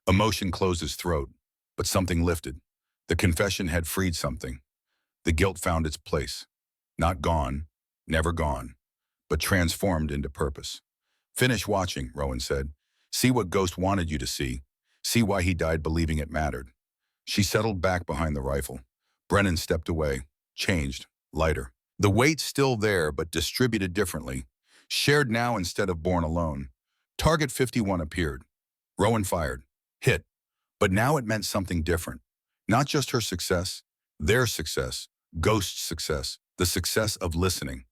Emotion closed his throat, but something lifted. The confession had freed something. The guilt found its place. Not gone, never gone, but transformed into purpose. Finish watching, Rowan said. See what Ghost wanted you to see. See why he died believing it mattered. She settled back behind the rifle. Brennan stepped away, changed, lighter. The weight still there, but distributed differently. Shared now instead of borne alone. Target 51 appeared. Rowan fired. Hit. But now it meant something different. Not just her success, their success, Ghost's success, the success of listening,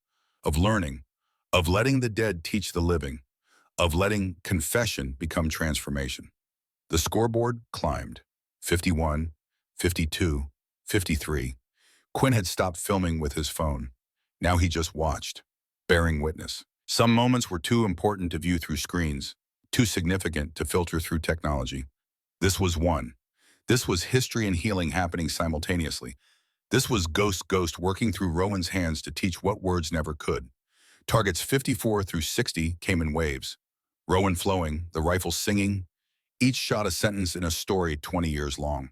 of learning, of letting the dead teach the living, of letting confession become transformation. The scoreboard climbed. 51, 52, 53. Quinn had stopped filming with his phone. Now he just watched, bearing witness. Some moments were too important to view through screens, too significant to filter through technology. This was one. This was history and healing happening simultaneously. This was Ghost working through Rowan's hands to teach what words never could. Targets 54 through 60 came in waves. Rowan flowing, the rifle singing, each shot a sentence in a story 20 years long.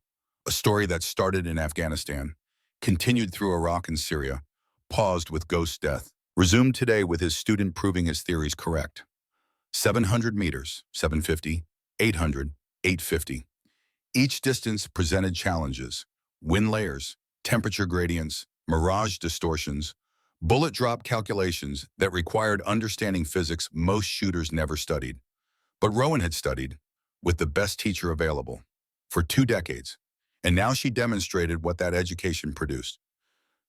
A story that started in Afghanistan, continued through Iraq and Syria, paused with Ghost's death, resumed today with his student proving his theories correct. 700 meters, 750, 800, 850. Each distance presented challenges, wind layers, temperature gradients, mirage distortions, bullet drop calculations that required understanding physics most shooters never studied. But Rowan had studied, with the best teacher available, for 2 decades, and now she demonstrated what that education produced.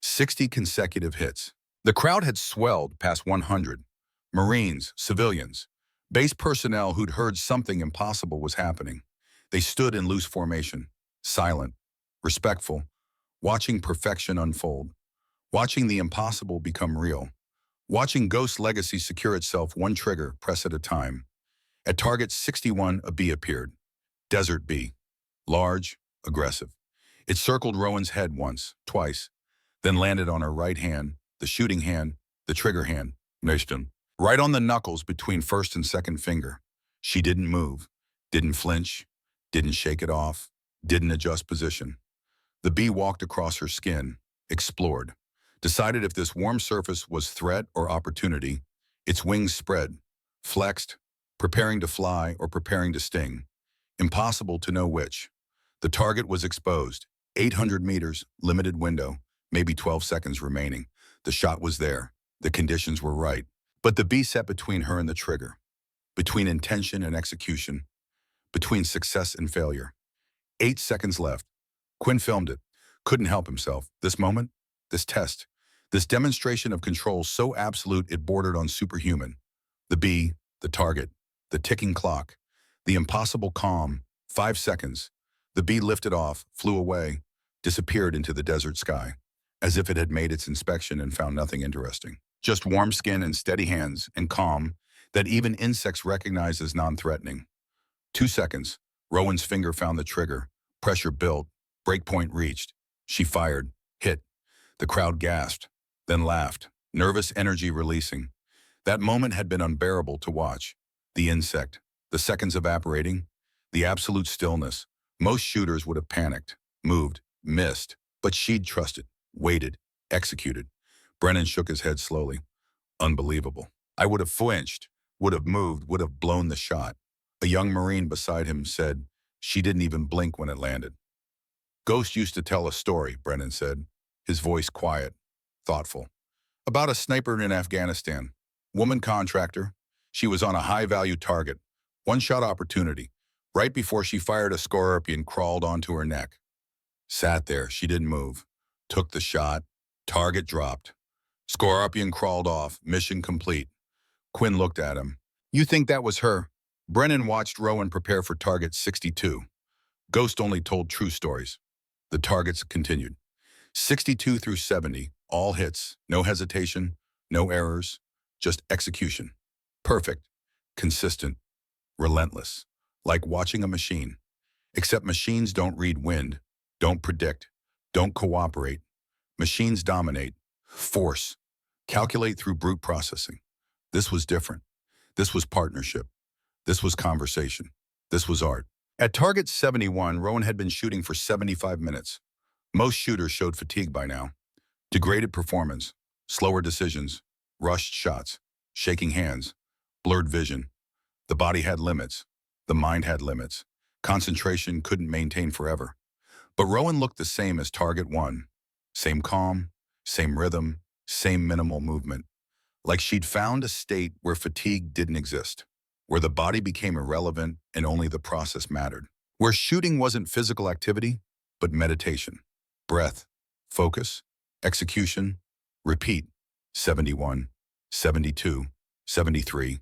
60 consecutive hits. The crowd had swelled past 100. Marines, civilians, base personnel who'd heard something impossible was happening. They stood in loose formation, silent, respectful, watching perfection unfold, watching the impossible become real, watching Ghost's legacy secure itself one trigger press at a time. At target 61, a bee appeared. Desert bee. Large, aggressive. It circled Rowan's head once, twice, then landed on her right hand, the shooting hand, the trigger hand, right on the knuckles between first and second finger. She didn't move, didn't flinch, didn't shake it off, didn't adjust position. The bee walked across her skin, explored, decided if this warm surface was threat or opportunity. Its wings spread, flexed, preparing to fly or preparing to sting. Impossible to know which. The target was exposed. 800 meters, limited window, maybe 12 seconds remaining. The shot was there. The conditions were right. But the bee sat between her and the trigger, between intention and execution, between success and failure. 8 seconds left. Quinn filmed it. Couldn't help himself. This moment, this test, this demonstration of control so absolute it bordered on superhuman. The bee, the target, the ticking clock, the impossible calm. 5 seconds. The bee lifted off, flew away, disappeared into the desert sky, as if it had made its inspection and found nothing interesting. Just warm skin and steady hands and calm that even insects recognize as non-threatening. 2 seconds. Rowan's finger found the trigger. Pressure built. Breakpoint reached. She fired. Hit. The crowd gasped, then laughed, nervous energy releasing. That moment had been unbearable to watch. The insect, the seconds evaporating, the absolute stillness. Most shooters would have panicked, moved, missed, but she'd trusted, waited, executed. Brennan shook his head slowly. Unbelievable. I would have flinched, would have moved, would have blown the shot. A young Marine beside him said, she didn't even blink when it landed. Ghost used to tell a story, Brennan said, his voice quiet, thoughtful, about a sniper in Afghanistan. Woman contractor. She was on a high-value target. One-shot opportunity. Right before she fired, a scorpion crawled onto her neck. Sat there, she didn't move. Took the shot. Target dropped. Scorpion crawled off. Mission complete. Quinn looked at him. You think that was her? Brennan watched Rowan prepare for target 62. Ghost only told true stories. The targets continued. 62 through 70, all hits, no hesitation, no errors, just execution. Perfect, consistent, relentless, like watching a machine. Except machines don't read wind, don't predict, don't cooperate. Machines dominate, force, calculate through brute processing. This was different. This was partnership. This was conversation. This was art. At target 71, Rowan had been shooting for 75 minutes. Most shooters showed fatigue by now. Degraded performance, slower decisions, rushed shots, shaking hands, blurred vision. The body had limits. The mind had limits. Concentration couldn't maintain forever. But Rowan looked the same as target 1. Same calm, same rhythm, same minimal movement. Like she'd found a state where fatigue didn't exist, where the body became irrelevant and only the process mattered. Where shooting wasn't physical activity, but meditation. Breath, focus, execution, repeat. 71, 72, 73,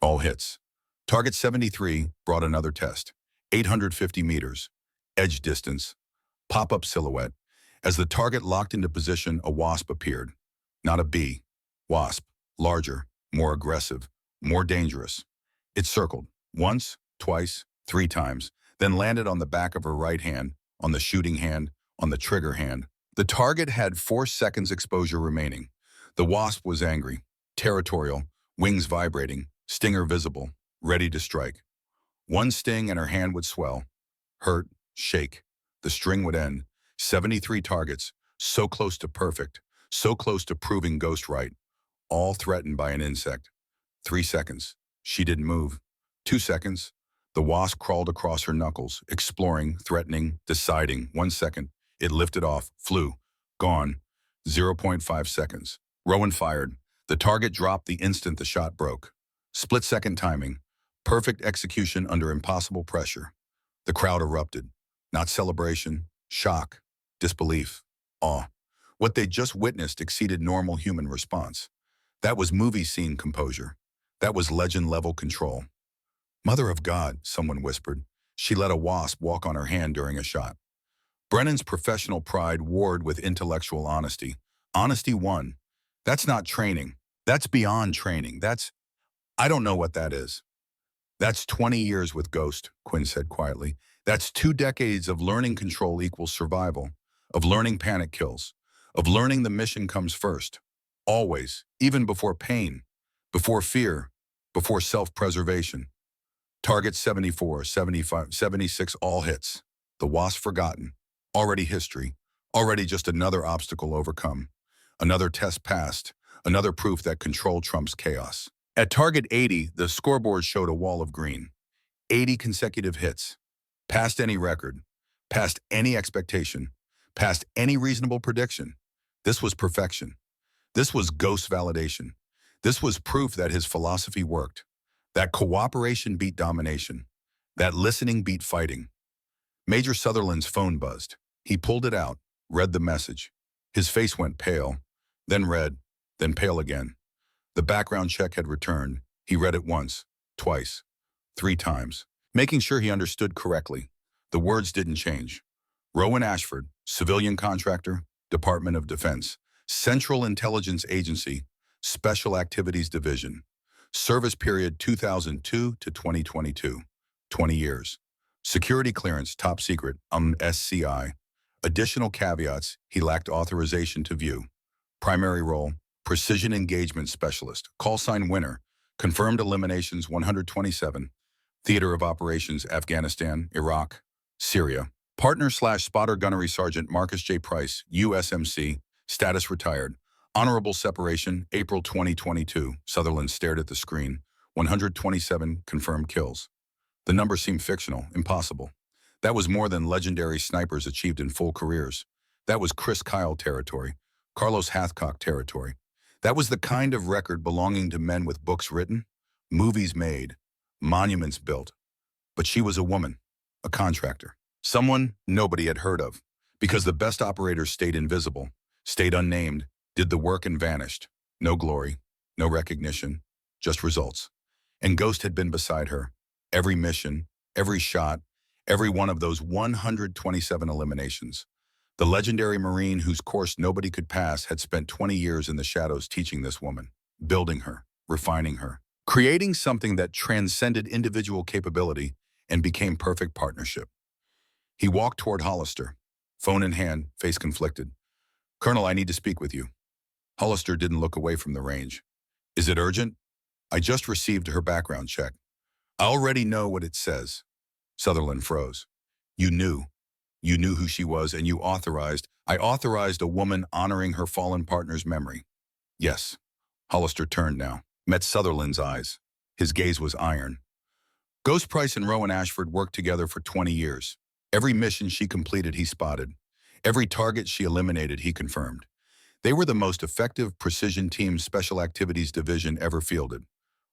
all hits. Target 73 brought another test. 850 meters, edge distance, pop-up silhouette. As the target locked into position, a wasp appeared. Not a bee. Wasp, larger, more aggressive, more dangerous. It circled, once, twice, 3 times, then landed on the back of her right hand, on the shooting hand, on the trigger hand. The target had 4 seconds exposure remaining. The wasp was angry, territorial, wings vibrating, stinger visible, ready to strike. One sting and her hand would swell, hurt, shake. The string would end. 73 targets, so close to perfect, so close to proving Ghost right, all threatened by an insect. 3 seconds. She didn't move. 2 seconds. The wasp crawled across her knuckles, exploring, threatening, deciding. 1 second. It lifted off, flew. Gone. 0.5 seconds. Rowan fired. The target dropped the instant the shot broke. Split-second timing. Perfect execution under impossible pressure. The crowd erupted. Not celebration, shock, disbelief, awe. What they just witnessed exceeded normal human response. That was movie scene composure. That was legend-level control. Mother of God, someone whispered. She let a wasp walk on her hand during a shot. Brennan's professional pride warred with intellectual honesty. Honesty won. That's not training. That's beyond training. I don't know what that is. That's 20 years with Ghost, Quinn said quietly. That's 2 decades of learning control equals survival, of learning panic kills, of learning the mission comes first. Always, even before pain, before fear, before self-preservation. Target 74, 75, 76, all hits. The wasp forgotten. Already history. Already just another obstacle overcome. Another test passed. Another proof that control trumps chaos. At target 80, the scoreboard showed a wall of green. 80 consecutive hits. Past any record. Past any expectation. Past any reasonable prediction. This was perfection. This was Ghost validation. This was proof that his philosophy worked. That cooperation beat domination. That listening beat fighting. Major Sutherland's phone buzzed. He pulled it out, read the message. His face went pale, then red, then pale again. The background check had returned. He read it once, twice, 3 times, making sure he understood correctly. The words didn't change. Rowan Ashford, civilian contractor, Department of Defense, Central Intelligence Agency, Special Activities Division. Service period 2002 to 2022, 20 years. Security clearance, top secret, SCI. Additional caveats, he lacked authorization to view. Primary role, Precision Engagement Specialist. Call sign winner. Confirmed eliminations 127. Theater of operations, Afghanistan, Iraq, Syria. Partner/spotter Gunnery Sergeant Marcus J. Price, USMC. Status retired. Honorable separation, April 2022. Sutherland stared at the screen. 127 confirmed kills. The number seemed fictional, impossible. That was more than legendary snipers achieved in full careers. That was Chris Kyle territory, Carlos Hathcock territory. That was the kind of record belonging to men with books written, movies made, monuments built. But she was a woman, a contractor, someone nobody had heard of, because the best operators stayed invisible, stayed unnamed, did the work and vanished. No glory, no recognition, just results. And Ghost had been beside her. Every mission, every shot, every one of those 127 eliminations. The legendary Marine whose course nobody could pass had spent 20 years in the shadows teaching this woman, building her, refining her, creating something that transcended individual capability and became perfect partnership. He walked toward Hollister, phone in hand, face conflicted. "Colonel, I need to speak with you." Hollister didn't look away from the range. "Is it urgent?" "I just received her background check." "I already know what it says." Sutherland froze. "You knew. You knew who she was, and you authorized." "I authorized a woman honoring her fallen partner's memory." "Yes." Hollister turned now, met Sutherland's eyes. His gaze was iron. Ghost Price and Rowan Ashford worked together for 20 years. Every mission she completed, he spotted. Every target she eliminated, he confirmed. They were the most effective precision team Special Activities Division ever fielded.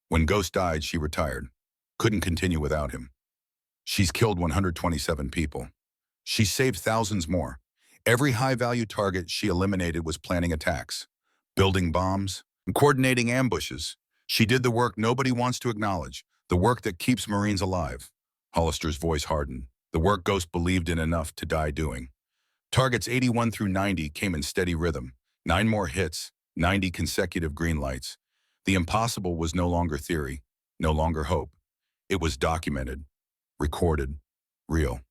When Ghost died, she retired. Couldn't continue without him. She's killed 127 people. She saved thousands more. Every high-value target she eliminated was planning attacks, building bombs, and coordinating ambushes. She did the work nobody wants to acknowledge, the work that keeps Marines alive. Hollister's voice hardened. The work Ghost believed in enough to die doing. Targets 81 through 90 came in steady rhythm. 9 more hits, 90 consecutive green lights. The impossible was no longer theory, no longer hope. It was documented, recorded, real.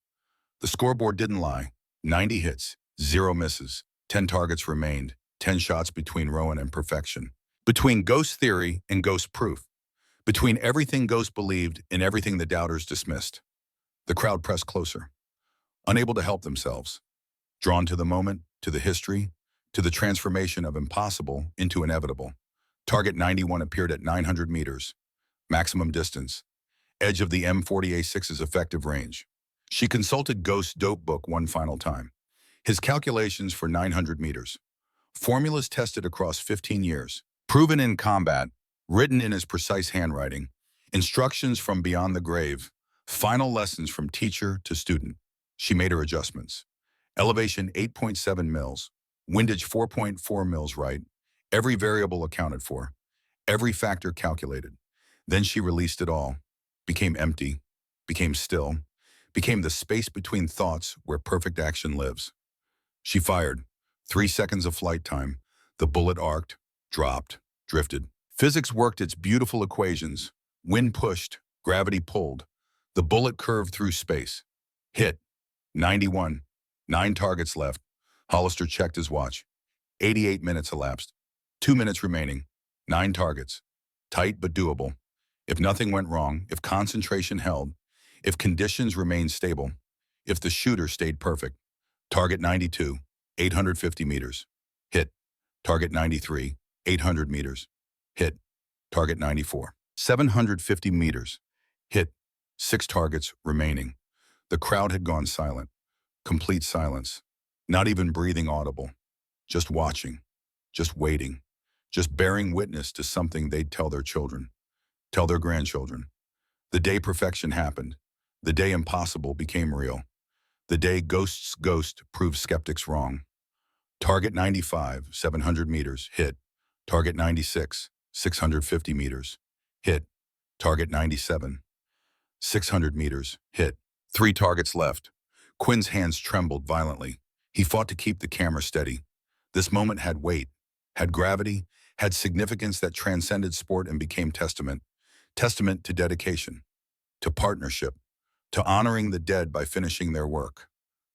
The scoreboard didn't lie. 90 hits, 0 misses. 10 targets remained. 10 shots between Rowan and perfection. Between Ghost theory and Ghost proof. Between everything Ghost believed and everything the doubters dismissed. The crowd pressed closer, unable to help themselves. Drawn to the moment, to the history, to the transformation of impossible into inevitable. Target 91 appeared at 900 meters. Maximum distance. Edge of the M40A6's effective range. She consulted Ghost's dope book one final time. His calculations for 900 meters. Formulas tested across 15 years. Proven in combat. Written in his precise handwriting. Instructions from beyond the grave. Final lessons from teacher to student. She made her adjustments. Elevation 8.7 mils. Windage 4.4 mils right. Every variable accounted for. Every factor calculated. Then she released it all. Became empty. Became still. Became the space between thoughts where perfect action lives. She fired. 3 seconds of flight time. The bullet arced, dropped, drifted. Physics worked its beautiful equations. Wind pushed, gravity pulled. The bullet curved through space. Hit. 91. 9 targets left. Hollister checked his watch. 88 minutes elapsed. 2 minutes remaining. 9 targets. Tight but doable. If nothing went wrong, if concentration held, if conditions remained stable, if the shooter stayed perfect. Target 92, 850 meters. Hit. Target 93, 800 meters. Hit. Target 94, 750 meters. Hit. 6 targets remaining. The crowd had gone silent. Complete silence. Not even breathing audible. Just watching. Just waiting. Just bearing witness to something they'd tell their children. Tell their grandchildren. The day perfection happened. The day impossible became real. The day Ghost's ghost proved skeptics wrong. Target 95, 700 meters, hit. Target 96, 650 meters, hit. Target 97, 600 meters, hit. 3 targets left. Quinn's hands trembled violently. He fought to keep the camera steady. This moment had weight, had gravity, had significance that transcended sport and became testament to dedication, to partnership, to honoring the dead by finishing their work.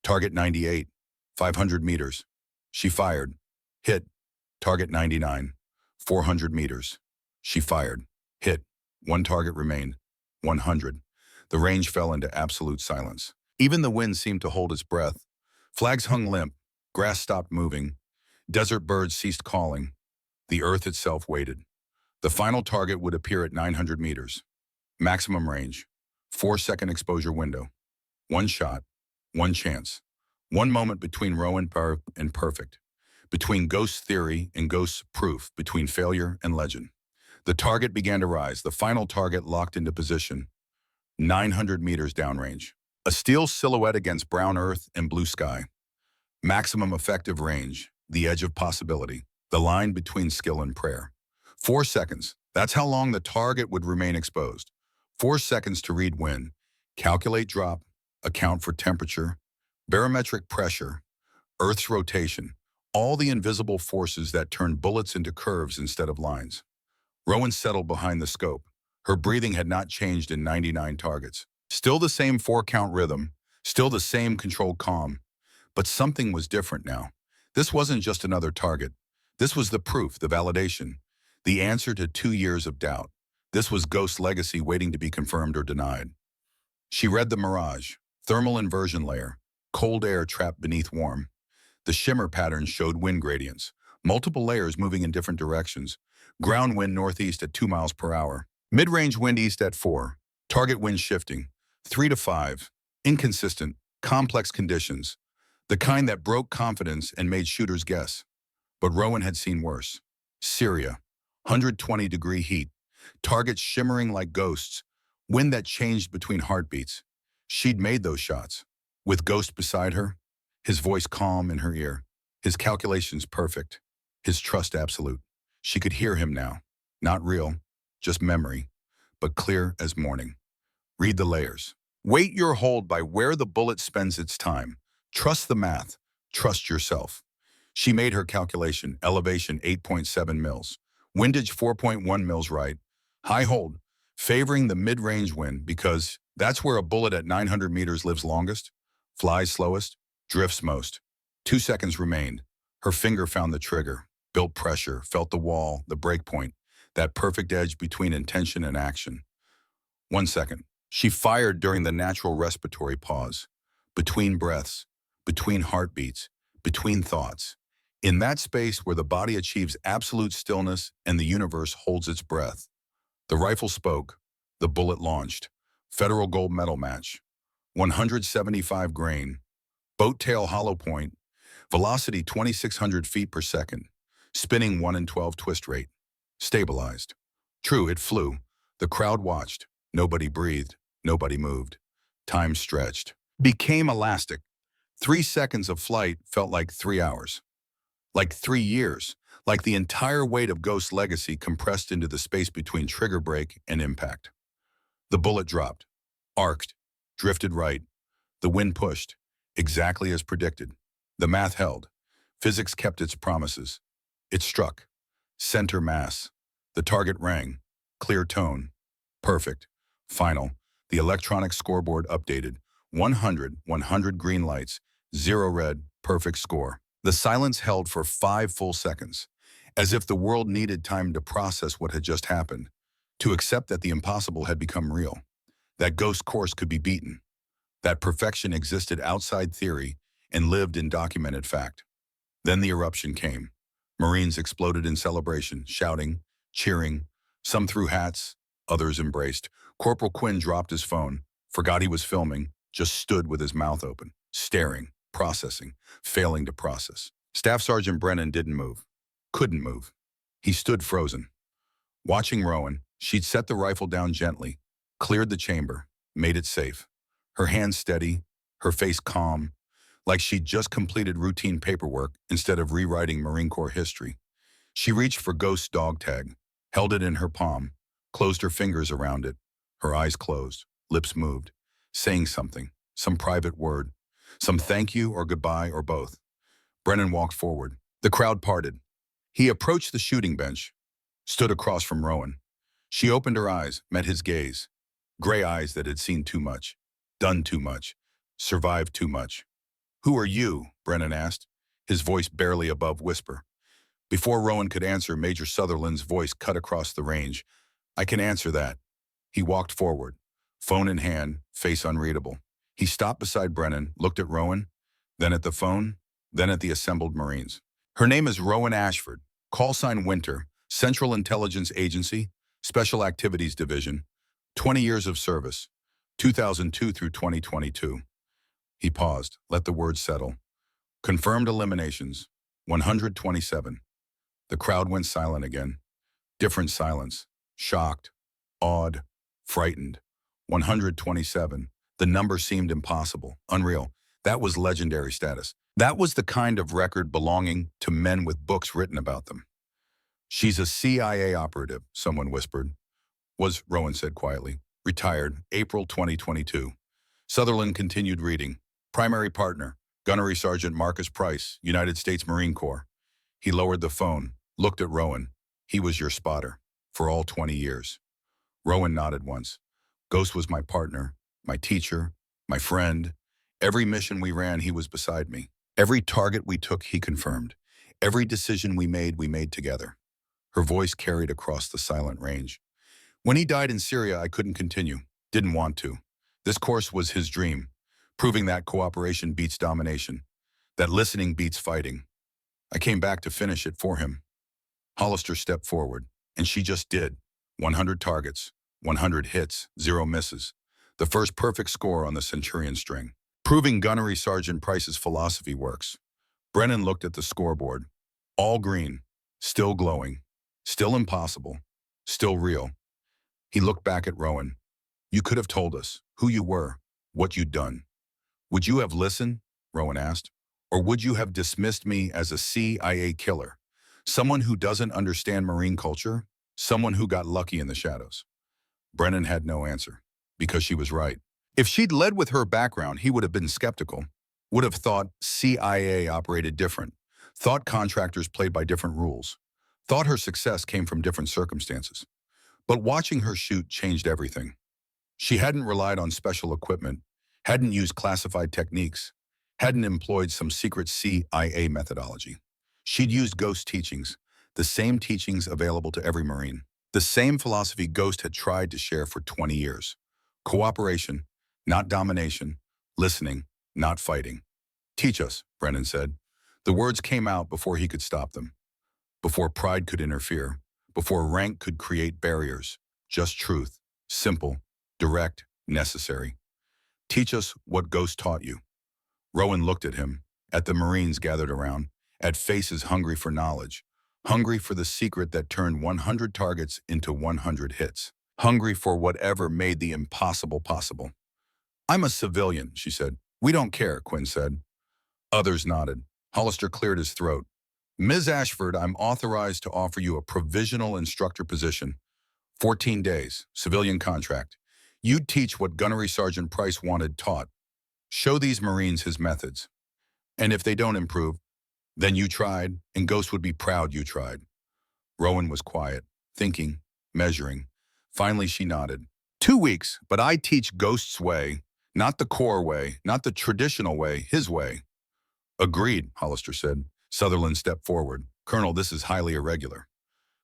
Target 98, 500 meters. She fired. Hit. Target 99, 400 meters. She fired. Hit. 1 target remained. 100. The range fell into absolute silence. Even the wind seemed to hold its breath. Flags hung limp. Grass stopped moving. Desert birds ceased calling. The earth itself waited. The final target would appear at 900 meters. Maximum range. 4-second exposure window. 1 shot. 1 chance. 1 moment between Rowan and perfect. Between ghost theory and ghost proof. Between failure and legend. The target began to rise. The final target locked into position. 900 meters downrange. A steel silhouette against brown earth and blue sky. Maximum effective range. The edge of possibility. The line between skill and prayer. 4 seconds. That's how long the target would remain exposed. 4 seconds to read wind, calculate drop, account for temperature, barometric pressure, Earth's rotation, all the invisible forces that turn bullets into curves instead of lines. Rowan settled behind the scope. Her breathing had not changed in 99 targets. Still the same 4-count rhythm, still the same controlled calm. But something was different now. This wasn't just another target. This was the proof, the validation, the answer to 2 years of doubt. This was Ghost's legacy waiting to be confirmed or denied. She read the mirage, thermal inversion layer, cold air trapped beneath warm. The shimmer patterns showed wind gradients, multiple layers moving in different directions. Ground wind northeast at 2 miles per hour. Mid-range wind east at 4. Target wind shifting, 3 to 5. Inconsistent, complex conditions. The kind that broke confidence and made shooters guess. But Rowan had seen worse. Syria, 120-degree heat. Targets shimmering like ghosts. Wind that changed between heartbeats. She'd made those shots. With Ghost beside her, his voice calm in her ear, his calculations perfect, his trust absolute. She could hear him now. Not real, just memory, but clear as morning. Read the layers. Weight your hold by where the bullet spends its time. Trust the math. Trust yourself. She made her calculation. Elevation 8.7 mils. Windage 4.1 mils right. High hold, favoring the mid-range wind because that's where a bullet at 900 meters lives longest, flies slowest, drifts most. 2 seconds remained. Her finger found the trigger, built pressure, felt the wall, the break point, that perfect edge between intention and action. 1 second. She fired during the natural respiratory pause, between breaths, between heartbeats, between thoughts. In that space where the body achieves absolute stillness and the universe holds its breath. The rifle spoke. The bullet launched. Federal gold medal match. 175 grain. Boat tail hollow point. Velocity 2,600 feet per second. Spinning 1 in 12 twist rate. Stabilized. True, it flew. The crowd watched. Nobody breathed. Nobody moved. Time stretched. Became elastic. 3 seconds of flight felt like 3 hours. Like 3 years. Like the entire weight of Ghost's legacy compressed into the space between trigger break and impact. The bullet dropped, arced, drifted right. The wind pushed, exactly as predicted. The math held. Physics kept its promises. It struck. Center mass. The target rang. Clear tone. Perfect. Final. The electronic scoreboard updated. 100 green lights, 0 red, perfect score. The silence held for 5 full seconds, as if the world needed time to process what had just happened, to accept that the impossible had become real, that Ghost's course could be beaten, that perfection existed outside theory and lived in documented fact. Then the eruption came. Marines exploded in celebration, shouting, cheering. Some threw hats, others embraced. Corporal Quinn dropped his phone, forgot he was filming, just stood with his mouth open, staring, processing, failing to process. Staff Sergeant Brennan didn't move, couldn't move. He stood frozen. Watching Rowan, she'd set the rifle down gently, cleared the chamber, made it safe. Her hands steady, her face calm, like she'd just completed routine paperwork instead of rewriting Marine Corps history. She reached for Ghost's dog tag, held it in her palm, closed her fingers around it, her eyes closed, lips moved, saying something, some private word, some thank you or goodbye or both. Brennan walked forward. The crowd parted. He approached the shooting bench, stood across from Rowan. She opened her eyes, met his gaze. Gray eyes that had seen too much, done too much, survived too much. "Who are you?" Brennan asked, his voice barely above whisper. Before Rowan could answer, Major Sutherland's voice cut across the range. "I can answer that." He walked forward, phone in hand, face unreadable. He stopped beside Brennan, looked at Rowan, then at the phone, then at the assembled Marines. "Her name is Rowan Ashford, call sign Winter, Central Intelligence Agency, Special Activities Division, 20 years of service, 2002 through 2022. He paused, let the words settle. "Confirmed eliminations, 127. The crowd went silent again. Different silence. Shocked, awed, frightened. 127. The number seemed impossible, unreal. That was legendary status. That was the kind of record belonging to men with books written about them. "She's a CIA operative," someone whispered. Rowan said quietly. "Retired, April 2022. Sutherland continued reading. "Primary partner, Gunnery Sergeant Marcus Price, United States Marine Corps." He lowered the phone, looked at Rowan. "He was your spotter, for all 20 years. Rowan nodded once. "Ghost was my partner, my teacher, my friend. Every mission we ran, he was beside me. Every target we took, he confirmed. Every decision we made together." Her voice carried across the silent range. "When he died in Syria, I couldn't continue. Didn't want to. This course was his dream, proving that cooperation beats domination, that listening beats fighting. I came back to finish it for him." Hollister stepped forward, and she just did. 100 targets, 100 hits, 0 misses. The first perfect score on the Centurion string, proving Gunnery Sergeant Price's philosophy works. Brennan looked at the scoreboard. All green, still glowing, still impossible, still real. He looked back at Rowan. "You could have told us who you were, what you'd done. Would you have listened?" Rowan asked. "Or would you have dismissed me as a CIA killer? Someone who doesn't understand Marine culture? Someone who got lucky in the shadows?" Brennan had no answer, because she was right. If she'd led with her background, he would have been skeptical, would have thought CIA operated different, thought contractors played by different rules, thought her success came from different circumstances. But watching her shoot changed everything. She hadn't relied on special equipment, hadn't used classified techniques, hadn't employed some secret CIA methodology. She'd used Ghost teachings, the same teachings available to every Marine, the same philosophy Ghost had tried to share for 20 years. Cooperation, not domination, listening, not fighting. "Teach us," Brennan said. The words came out before he could stop them, before pride could interfere, before rank could create barriers. Just truth, simple, direct, necessary. "Teach us what Ghost taught you." Rowan looked at him, at the Marines gathered around, at faces hungry for knowledge, hungry for the secret that turned 100 targets into 100 hits, hungry for whatever made the impossible possible. "I'm a civilian," she said. "We don't care," Quinn said. Others nodded. Hollister cleared his throat. "Ms. Ashford, I'm authorized to offer you a provisional instructor position. 14 days, civilian contract. You'd teach what Gunnery Sergeant Price wanted taught. Show these Marines his methods. And if they don't improve, then you tried, and Ghost would be proud you tried." Rowan was quiet, thinking, measuring. Finally, she nodded. 2 weeks, but I teach Ghost's way, not the Corps way, not the traditional way, his way." "Agreed," Hollister said. Sutherland stepped forward. "Colonel, this is highly irregular."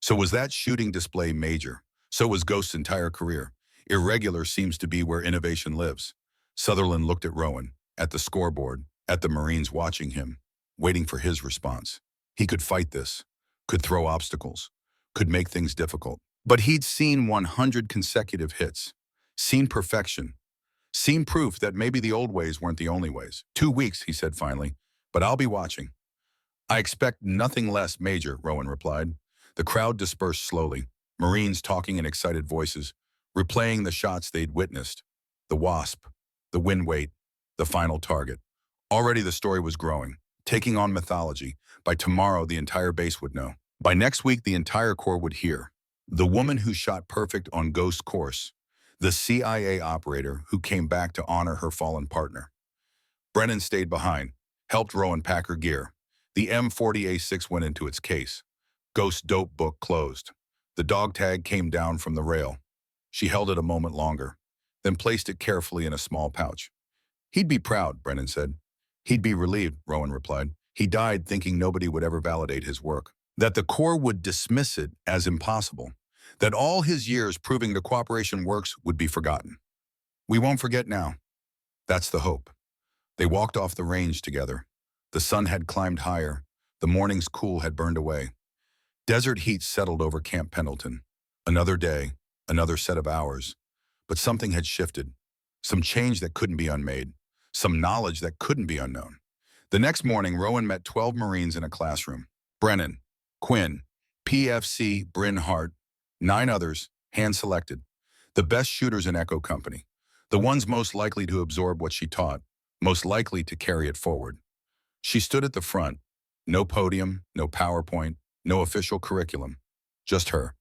So was that shooting display major? So was Ghost's entire career. Irregular seems to be where innovation lives. Sutherland looked at Rowan, at the scoreboard, at the Marines watching him, waiting for his response. He could fight this, could throw obstacles, could make things difficult. But he'd seen 100 consecutive hits, seen perfection, seen proof that maybe the old ways weren't the only ways. 2 weeks, he said finally, "but I'll be watching." "I expect nothing less, Major," Rowan replied. The crowd dispersed slowly, Marines talking in excited voices, replaying the shots they'd witnessed. The Wasp, the wind wait, the final target. Already the story was growing, taking on mythology. By tomorrow, the entire base would know. By next week, the entire Corps would hear. The woman who shot perfect on Ghost course. The CIA operator who came back to honor her fallen partner. Brennan stayed behind, helped Rowan pack her gear. The M40A6 went into its case. Ghost's dope book closed. The dog tag came down from the rail. She held it a moment longer, then placed it carefully in a small pouch. He'd be proud, Brennan said. He'd be relieved, Rowan replied. He died thinking nobody would ever validate his work, that the Corps would dismiss it as impossible, that all his years proving the cooperation works would be forgotten. We won't forget now. That's the hope. They walked off the range together. The sun had climbed higher. The morning's cool had burned away. Desert heat settled over Camp Pendleton. Another day, another set of hours. But something had shifted. Some change that couldn't be unmade. Some knowledge that couldn't be unknown. The next morning, Rowan met 12 Marines in a classroom. Brennan, Quinn, PFC, Bryn Hart, 9 others, hand-selected. The best shooters in Echo Company. The ones most likely to absorb what she taught, most likely to carry it forward. She stood at the front. No podium, no PowerPoint, no official curriculum. Just her.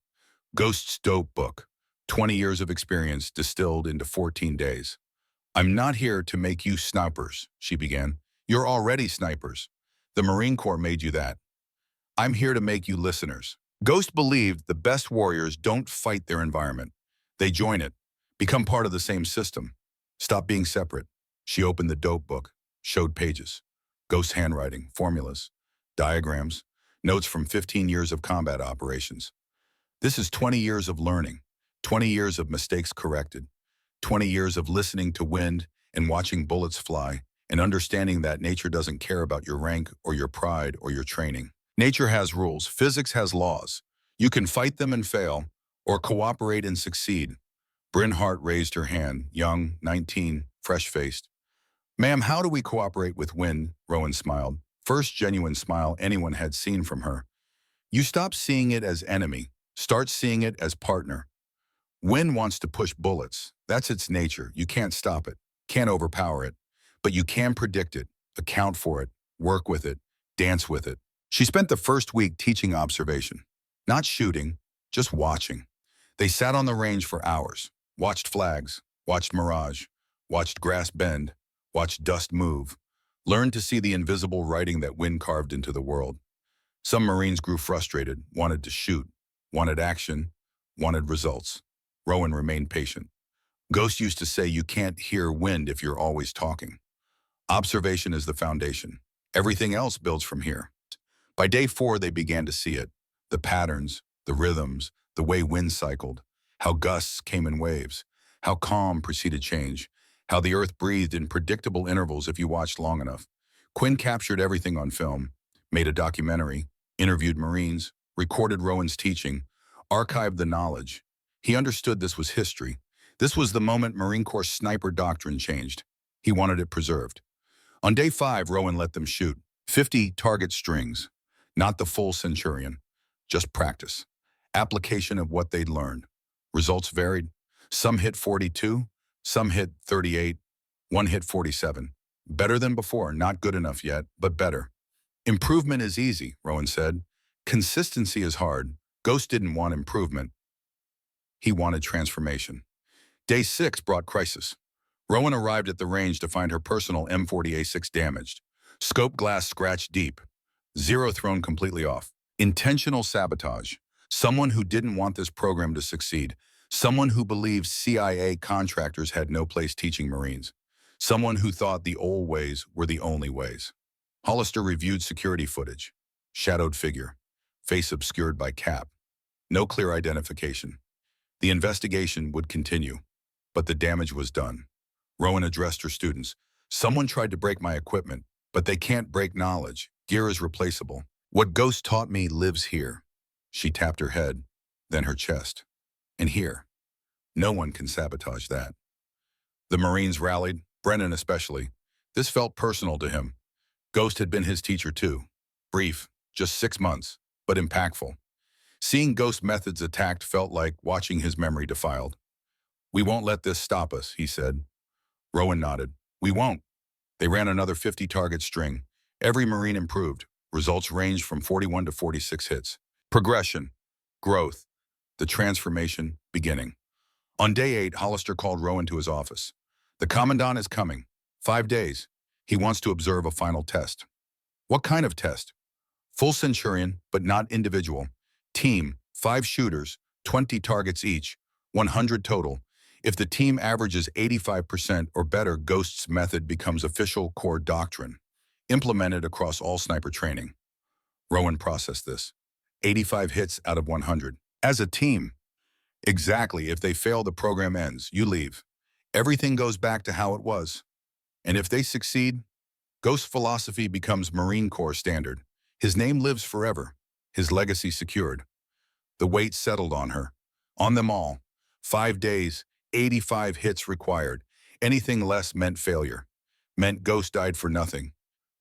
Ghost's dope book. 20 years of experience distilled into 14 days. I'm not here to make you snipers, she began. You're already snipers. The Marine Corps made you that. I'm here to make you listeners. Ghost believed the best warriors don't fight their environment. They join it, become part of the same system. Stop being separate. She opened the dope book, showed pages. Ghost's handwriting, formulas, diagrams, notes from 15 years of combat operations. This is 20 years of learning, 20 years of mistakes corrected, 20 years of listening to wind and watching bullets fly and understanding that nature doesn't care about your rank or your pride or your training. Nature has rules. Physics has laws. You can fight them and fail, or cooperate and succeed. Bryn Hart raised her hand, young, 19, fresh-faced. Ma'am, how do we cooperate with wind? Rowan smiled. First genuine smile anyone had seen from her. You stop seeing it as enemy. Start seeing it as partner. Wind wants to push bullets. That's its nature. You can't stop it, can't overpower it. But you can predict it, account for it, work with it, dance with it. She spent the first week teaching observation. Not shooting, just watching. They sat on the range for hours, watched flags, watched mirage, watched grass bend, watched dust move, learned to see the invisible writing that wind carved into the world. Some Marines grew frustrated, wanted to shoot, wanted action, wanted results. Rowan remained patient. Ghost used to say you can't hear wind if you're always talking. Observation is the foundation. Everything else builds from here. By day 4, they began to see it. The patterns, the rhythms, the way wind cycled, how gusts came in waves, how calm preceded change, how the earth breathed in predictable intervals if you watched long enough. Quinn captured everything on film, made a documentary, interviewed Marines, recorded Rowan's teaching, archived the knowledge. He understood this was history. This was the moment Marine Corps sniper doctrine changed. He wanted it preserved. On day 5, Rowan let them shoot. 50 target strings. Not the full Centurion. Just practice. Application of what they'd learned. Results varied. Some hit 42, some hit 38, one hit 47. Better than before, not good enough yet, but better. Improvement is easy, Rowan said. Consistency is hard. Ghost didn't want improvement. He wanted transformation. Day 6 brought crisis. Rowan arrived at the range to find her personal M40A6 damaged. Scope glass scratched deep. Zero thrown completely off. Intentional sabotage. Someone who didn't want this program to succeed. Someone who believed CIA contractors had no place teaching Marines. Someone who thought the old ways were the only ways. Hollister reviewed security footage. Shadowed figure. Face obscured by cap. No clear identification. The investigation would continue, but the damage was done. Rowan addressed her students. Someone tried to break my equipment, but they can't break knowledge. Gear is replaceable. What Ghost taught me lives here. She tapped her head, then her chest. And here. No one can sabotage that. The Marines rallied, Brennan especially. This felt personal to him. Ghost had been his teacher too. Brief, just 6 months, but impactful. Seeing Ghost methods attacked felt like watching his memory defiled. We won't let this stop us, he said. Rowan nodded. We won't. They ran another 50-target string. Every Marine improved. Results ranged from 41 to 46 hits. Progression, growth, the transformation beginning. On day 8, Hollister called Rowan to his office. The Commandant is coming. 5 days. He wants to observe a final test. What kind of test? Full Centurion, but not individual. Team, 5 shooters, 20 targets each, 100 total. If the team averages 85% or better, Ghost's method becomes official core doctrine, implemented across all sniper training. Rowan processed this. 85 hits out of 100. As a team. Exactly. If they fail, the program ends. You leave. Everything goes back to how it was. And if they succeed, Ghost philosophy becomes Marine Corps standard. His name lives forever. His legacy secured. The weight settled on her. On them all. 5 days, 85 hits required. Anything less meant failure. Meant Ghost died for nothing.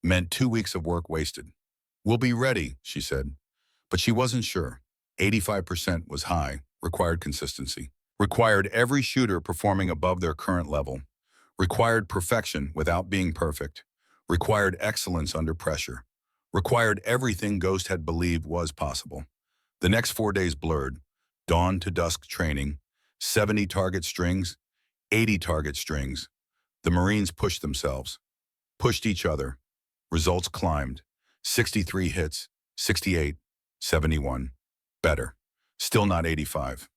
Meant 2 weeks of work wasted. We'll be ready, she said. But she wasn't sure. 85% was high, required consistency. Required every shooter performing above their current level. Required perfection without being perfect. Required excellence under pressure. Required everything Ghost had believed was possible. The next 4 days blurred. Dawn to dusk training. 70 target strings. 80 target strings. The Marines pushed themselves. Pushed each other. Results climbed. 63 hits. 68. 71. Better. Still not 85.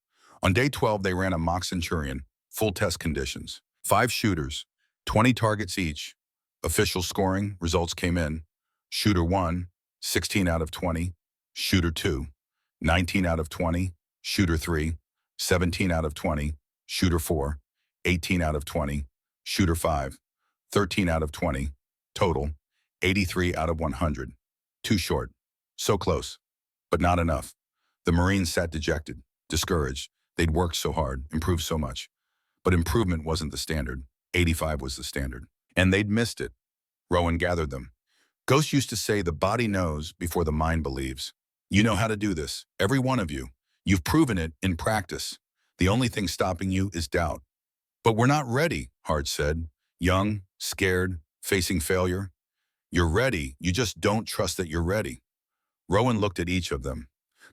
On day 12, they ran a mock Centurion. Full test conditions. 5 shooters. 20 targets each. Official scoring, results came in. Shooter 1, 16 out of 20. Shooter 2, 19 out of 20. Shooter 3, 17 out of 20. Shooter 4, 18 out of 20. Shooter 5, 13 out of 20. Total, 83 out of 100. Too short. So close. But not enough. The Marines sat dejected, discouraged. They'd worked so hard, improved so much. But improvement wasn't the standard. 85 was the standard. And they'd missed it. Rowan gathered them. Ghost used to say the body knows before the mind believes. You know how to do this, every one of you. You've proven it in practice. The only thing stopping you is doubt. But we're not ready, Hart said. Young, scared, facing failure. You're ready, you just don't trust that you're ready. Rowan looked at each of them.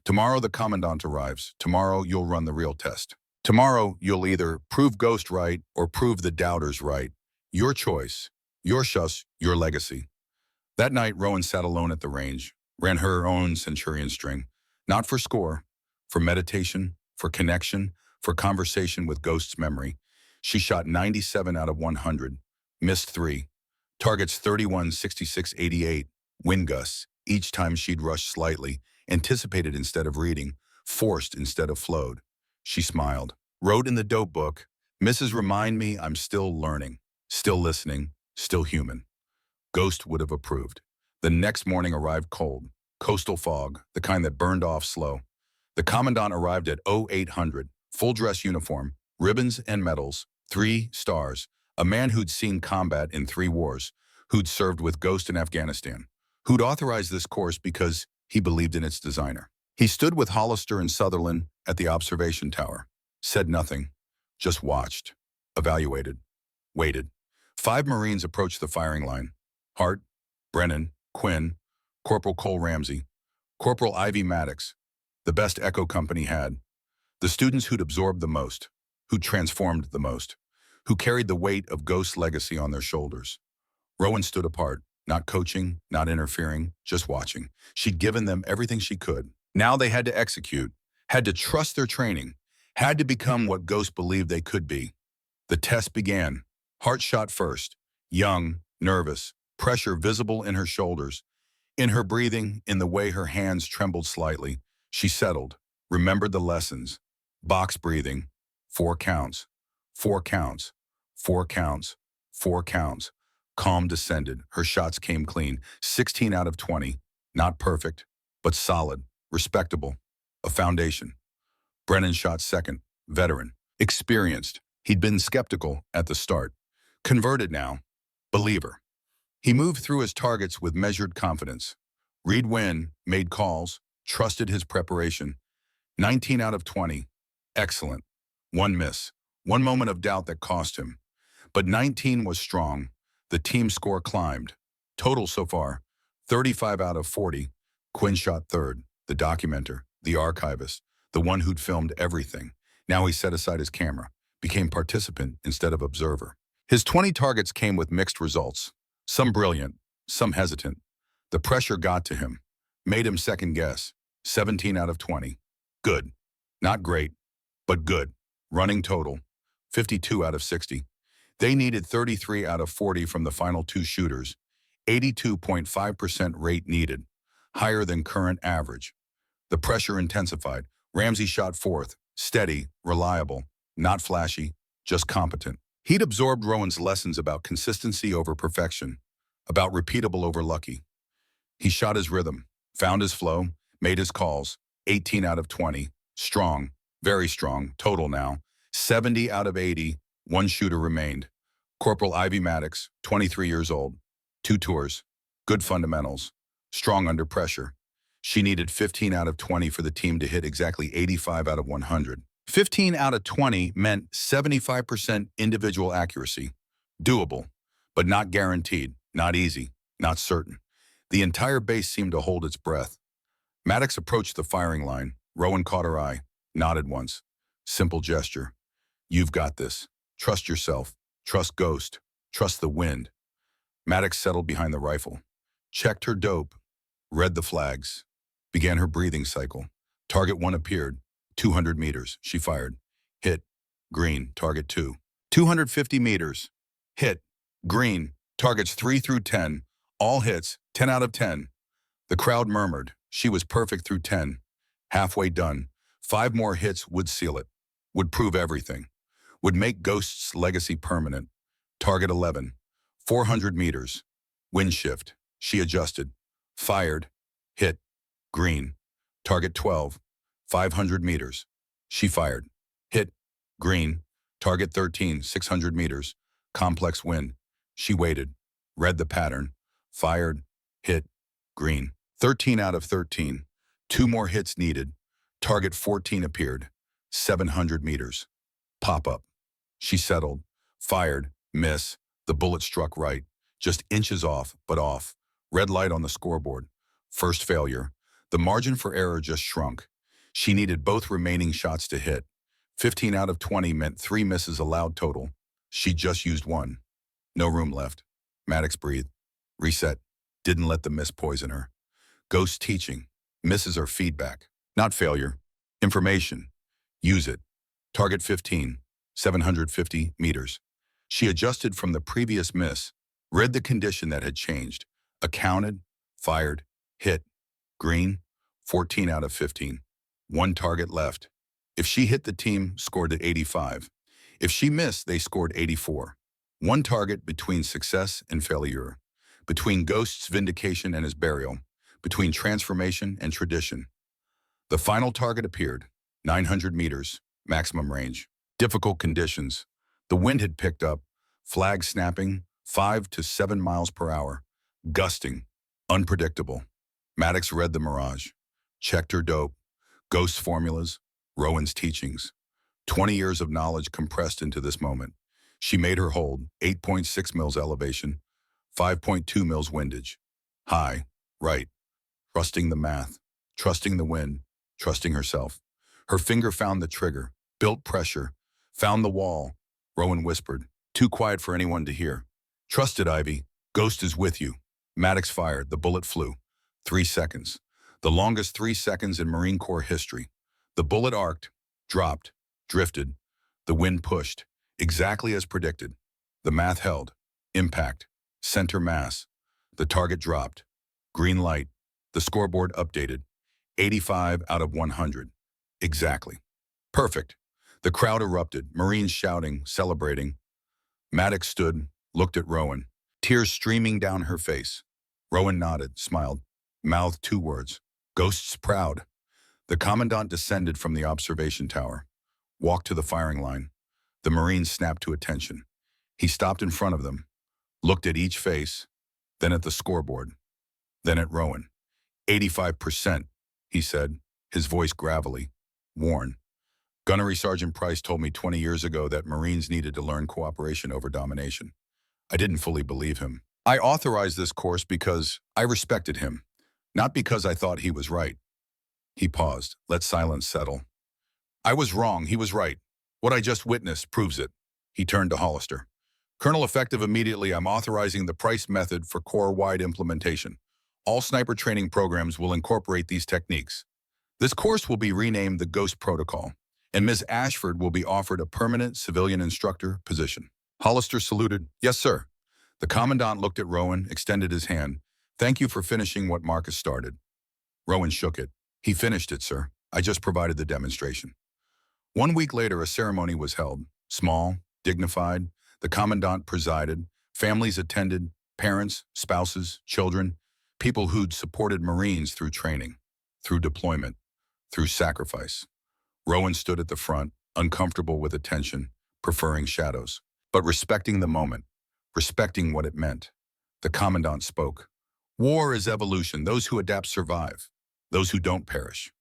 Tomorrow the Commandant arrives. Tomorrow you'll run the real test. Tomorrow you'll either prove Ghost right or prove the doubters right. Your choice, your shush, your legacy. That night, Rowan sat alone at the range, ran her own Centurion string, not for score, for meditation, for connection, for conversation with Ghost's memory. She shot 97 out of 100, missed 3, targets 31, 66, 88, wind gusts. Each time she'd rushed slightly, anticipated instead of reading, forced instead of flowed. She smiled, wrote in the dope book, "Mrs. Remind me I'm still learning. Still listening, still human." Ghost would have approved. The next morning arrived cold, coastal fog, the kind that burned off slow. The Commandant arrived at 0800, full dress uniform, ribbons and medals, 3 stars, a man who'd seen combat in 3 wars, who'd served with Ghost in Afghanistan, who'd authorized this course because he believed in its designer. He stood with Hollister and Sutherland at the observation tower, said nothing, just watched, evaluated, waited. 5 Marines approached the firing line. Hart, Brennan, Quinn, Corporal Cole Ramsey, Corporal Ivy Maddox, the best Echo Company had. The students who'd absorbed the most, who'd transformed the most, who carried the weight of Ghost's legacy on their shoulders. Rowan stood apart, not coaching, not interfering, just watching. She'd given them everything she could. Now they had to execute, had to trust their training, had to become what Ghost believed they could be. The test began. Hart shot first, young, nervous, pressure visible in her shoulders, in her breathing, in the way her hands trembled slightly. She settled, remembered the lessons. Box breathing, 4 counts, 4 counts, 4 counts, 4 counts. Calm descended, her shots came clean, 16 out of 20. Not perfect, but solid, respectable, a foundation. Brennan shot second, veteran, experienced. He'd been skeptical at the start. Converted now, believer. He moved through his targets with measured confidence. Read when, made calls, trusted his preparation. 19 out of 20. Excellent. 1 miss. 1 moment of doubt that cost him. But 19 was strong. The team score climbed. Total so far, 35 out of 40. Quinn shot third, the documenter, the archivist, the one who'd filmed everything. Now he set aside his camera, became participant instead of observer. His 20 targets came with mixed results, some brilliant, some hesitant. The pressure got to him, made him second guess. 17 out of 20. Good. Not great, but good. Running total, 52 out of 60. They needed 33 out of 40 from the final two shooters, 82.5% rate needed, higher than current average. The pressure intensified. Ramsey shot fourth, steady, reliable, not flashy, just competent. He'd absorbed Rowan's lessons about consistency over perfection, about repeatable over lucky. He shot his rhythm, found his flow, made his calls, 18 out of 20. Strong, very strong, total now. 70 out of 80, one shooter remained. Corporal Ivy Maddox, 23 years old. 2 tours, good fundamentals, strong under pressure. She needed 15 out of 20 for the team to hit exactly 85 out of 100. 15 out of 20 meant 75% individual accuracy. Doable, but not guaranteed, not easy, not certain. The entire base seemed to hold its breath. Maddox approached the firing line. Rowan caught her eye, nodded once. Simple gesture. You've got this. Trust yourself. Trust Ghost. Trust the wind. Maddox settled behind the rifle. Checked her dope. Read the flags. Began her breathing cycle. Target 1 appeared. 200 meters. She fired. Hit. Green. Target 2. 250 meters. Hit. Green. Targets 3 through 10. All hits. 10 out of 10. The crowd murmured. She was perfect through 10. Halfway done. 5 more hits would seal it. Would prove everything. Would make Ghost's legacy permanent. Target 11. 400 meters. Wind shift. She adjusted. Fired. Hit. Green. Target 12. 500 meters. She fired. Hit. Green. Target 13. 600 meters. Complex wind. She waited. Read the pattern. Fired. Hit. Green. 13 out of 13. 2 more hits needed. Target 14 appeared. 700 meters. Pop-up. She settled. Fired. Miss. The bullet struck right. Just inches off, but off. Red light on the scoreboard. First failure. The margin for error just shrunk. She needed both remaining shots to hit. 15 out of 20 meant 3 misses allowed total. She just used 1. No room left. Maddox breathed. Reset. Didn't let the miss poison her. Ghost teaching. Misses are feedback, not failure. Information. Use it. Target 15. 750 meters. She adjusted from the previous miss. Read the condition that had changed. Accounted. Fired. Hit. Green. 14 out of 15. 1 target left. If she hit, the team scored at 85. If she missed, they scored 84. 1 target between success and failure. Between Ghost's vindication and his burial. Between transformation and tradition. The final target appeared. 900 meters. Maximum range. Difficult conditions. The wind had picked up. Flags snapping. 5 to 7 miles per hour. Gusting. Unpredictable. Maddox read the mirage. Checked her dope. Ghost's formulas. Rowan's teachings. 20 years of knowledge compressed into this moment. She made her hold. 8.6 mils elevation. 5.2 mils windage. High. Right. Trusting the math. Trusting the wind. Trusting herself. Her finger found the trigger. Built pressure. Found the wall. Rowan whispered. Too quiet for anyone to hear. Trust it, Ivy. Ghost is with you. Maddox fired. The bullet flew. 3 seconds. The longest 3 seconds in Marine Corps history. The bullet arced, dropped, drifted. The wind pushed. Exactly as predicted. The math held. Impact. Center mass. The target dropped. Green light. The scoreboard updated. 85 out of 100. Exactly. Perfect. The crowd erupted. Marines shouting, celebrating. Maddox stood, looked at Rowan. Tears streaming down her face. Rowan nodded, smiled, mouthed 2 words. Ghost's proud. The commandant descended from the observation tower. Walked to the firing line. The Marines snapped to attention. He stopped in front of them. Looked at each face. Then at the scoreboard. Then at Rowan. 85%, he said, his voice gravelly. Worn. Gunnery Sergeant Price told me 20 years ago that Marines needed to learn cooperation over domination. I didn't fully believe him. I authorized this course because I respected him, not because I thought he was right. He paused, let silence settle. I was wrong, he was right. What I just witnessed proves it. He turned to Hollister. Colonel, effective immediately, I'm authorizing the Price method for Corps-wide implementation. All sniper training programs will incorporate these techniques. This course will be renamed the Ghost Protocol, and Ms. Ashford will be offered a permanent civilian instructor position. Hollister saluted. Yes, sir. The commandant looked at Rowan, extended his hand. Thank you for finishing what Marcus started. Rowan shook it. He finished it, sir. I just provided the demonstration. 1 week later, a ceremony was held. Small, dignified. The commandant presided. Families attended. Parents, spouses, children. People who'd supported Marines through training, through deployment, through sacrifice. Rowan stood at the front, uncomfortable with attention, preferring shadows, but respecting the moment, respecting what it meant. The commandant spoke. War is evolution. Those who adapt survive. Those who don't perish.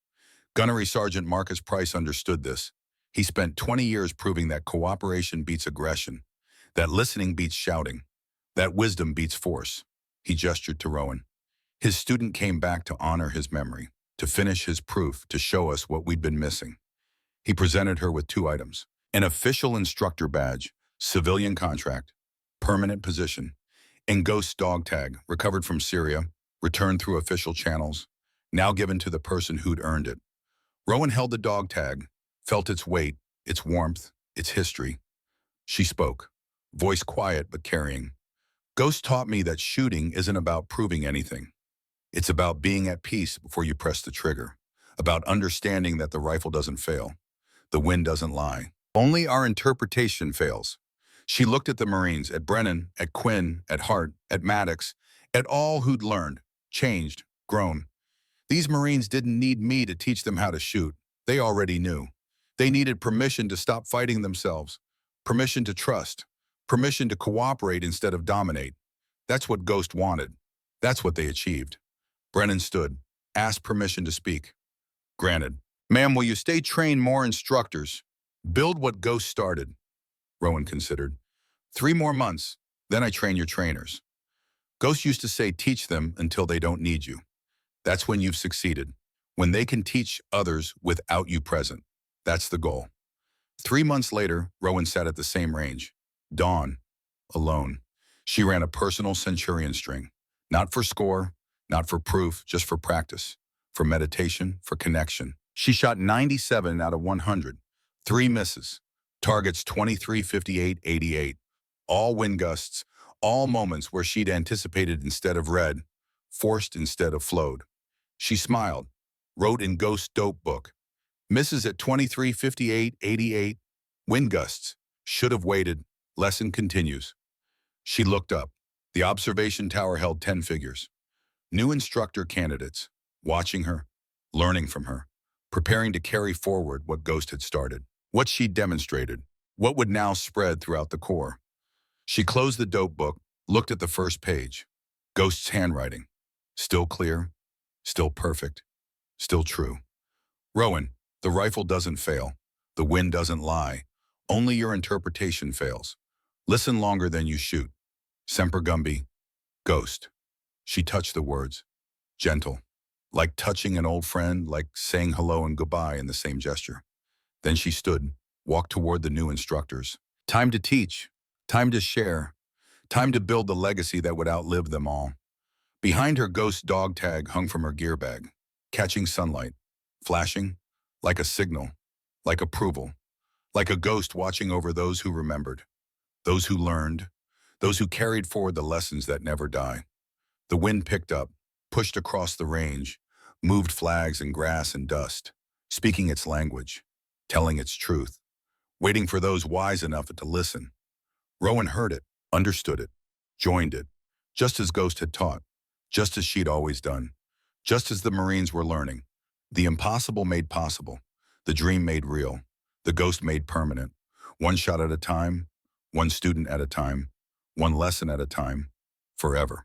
Gunnery Sergeant Marcus Price understood this. He spent 20 years proving that cooperation beats aggression, that listening beats shouting, that wisdom beats force. He gestured to Rowan. His student came back to honor his memory, to finish his proof, to show us what we'd been missing. He presented her with 2 items: an official instructor badge, civilian contract, permanent position, and Ghost dog tag, recovered from Syria, returned through official channels, now given to the person who'd earned it. Rowan held the dog tag, felt its weight, its warmth, its history. She spoke, voice quiet but carrying. Ghost taught me that shooting isn't about proving anything. It's about being at peace before you press the trigger, about understanding that the rifle doesn't fail. The wind doesn't lie. Only our interpretation fails. She looked at the Marines, at Brennan, at Quinn, at Hart, at Maddox, at all who'd learned, changed, grown. These Marines didn't need me to teach them how to shoot. They already knew. They needed permission to stop fighting themselves, permission to trust, permission to cooperate instead of dominate. That's what Ghost wanted. That's what they achieved. Brennan stood, asked permission to speak. Granted. Ma'am, will you stay train more instructors? Build what Ghost started. Rowan considered. 3 more months, then I train your trainers. Ghost used to say, teach them until they don't need you. That's when you've succeeded. When they can teach others without you present. That's the goal. 3 months later, Rowan sat at the same range. Dawn, alone. She ran a personal centurion string. Not for score, not for proof, just for practice, for meditation, for connection. She shot 97 out of 100, 3 misses, targets 23, 58, 88, all wind gusts, all moments where she'd anticipated instead of read, forced instead of flowed. She smiled, wrote in Ghost Dope Book, misses at 23, 58, 88, wind gusts, should have waited, lesson continues. She looked up. The observation tower held 10 figures. New instructor candidates, watching her, learning from her, preparing to carry forward what Ghost had started, what she'd demonstrated, what would now spread throughout the Corps. She closed the dope book, looked at the first page. Ghost's handwriting. Still clear, still perfect, still true. Rowan, the rifle doesn't fail. The wind doesn't lie. Only your interpretation fails. Listen longer than you shoot. Semper Gumby, Ghost. She touched the words. Gentle. Like touching an old friend, like saying hello and goodbye in the same gesture. Then she stood, walked toward the new instructors. Time to teach. Time to share. Time to build the legacy that would outlive them all. Behind her, Ghost dog tag hung from her gear bag, catching sunlight, flashing, like a signal, like approval, like a ghost watching over those who remembered, those who learned, those who carried forward the lessons that never die. The wind picked up, pushed across the range, moved flags and grass and dust, speaking its language, telling its truth, waiting for those wise enough to listen. Rowan heard it, understood it, joined it, just as Ghost had taught, just as she'd always done, just as the Marines were learning. The impossible made possible, the dream made real, the Ghost made permanent, one shot at a time, one student at a time, one lesson at a time, forever.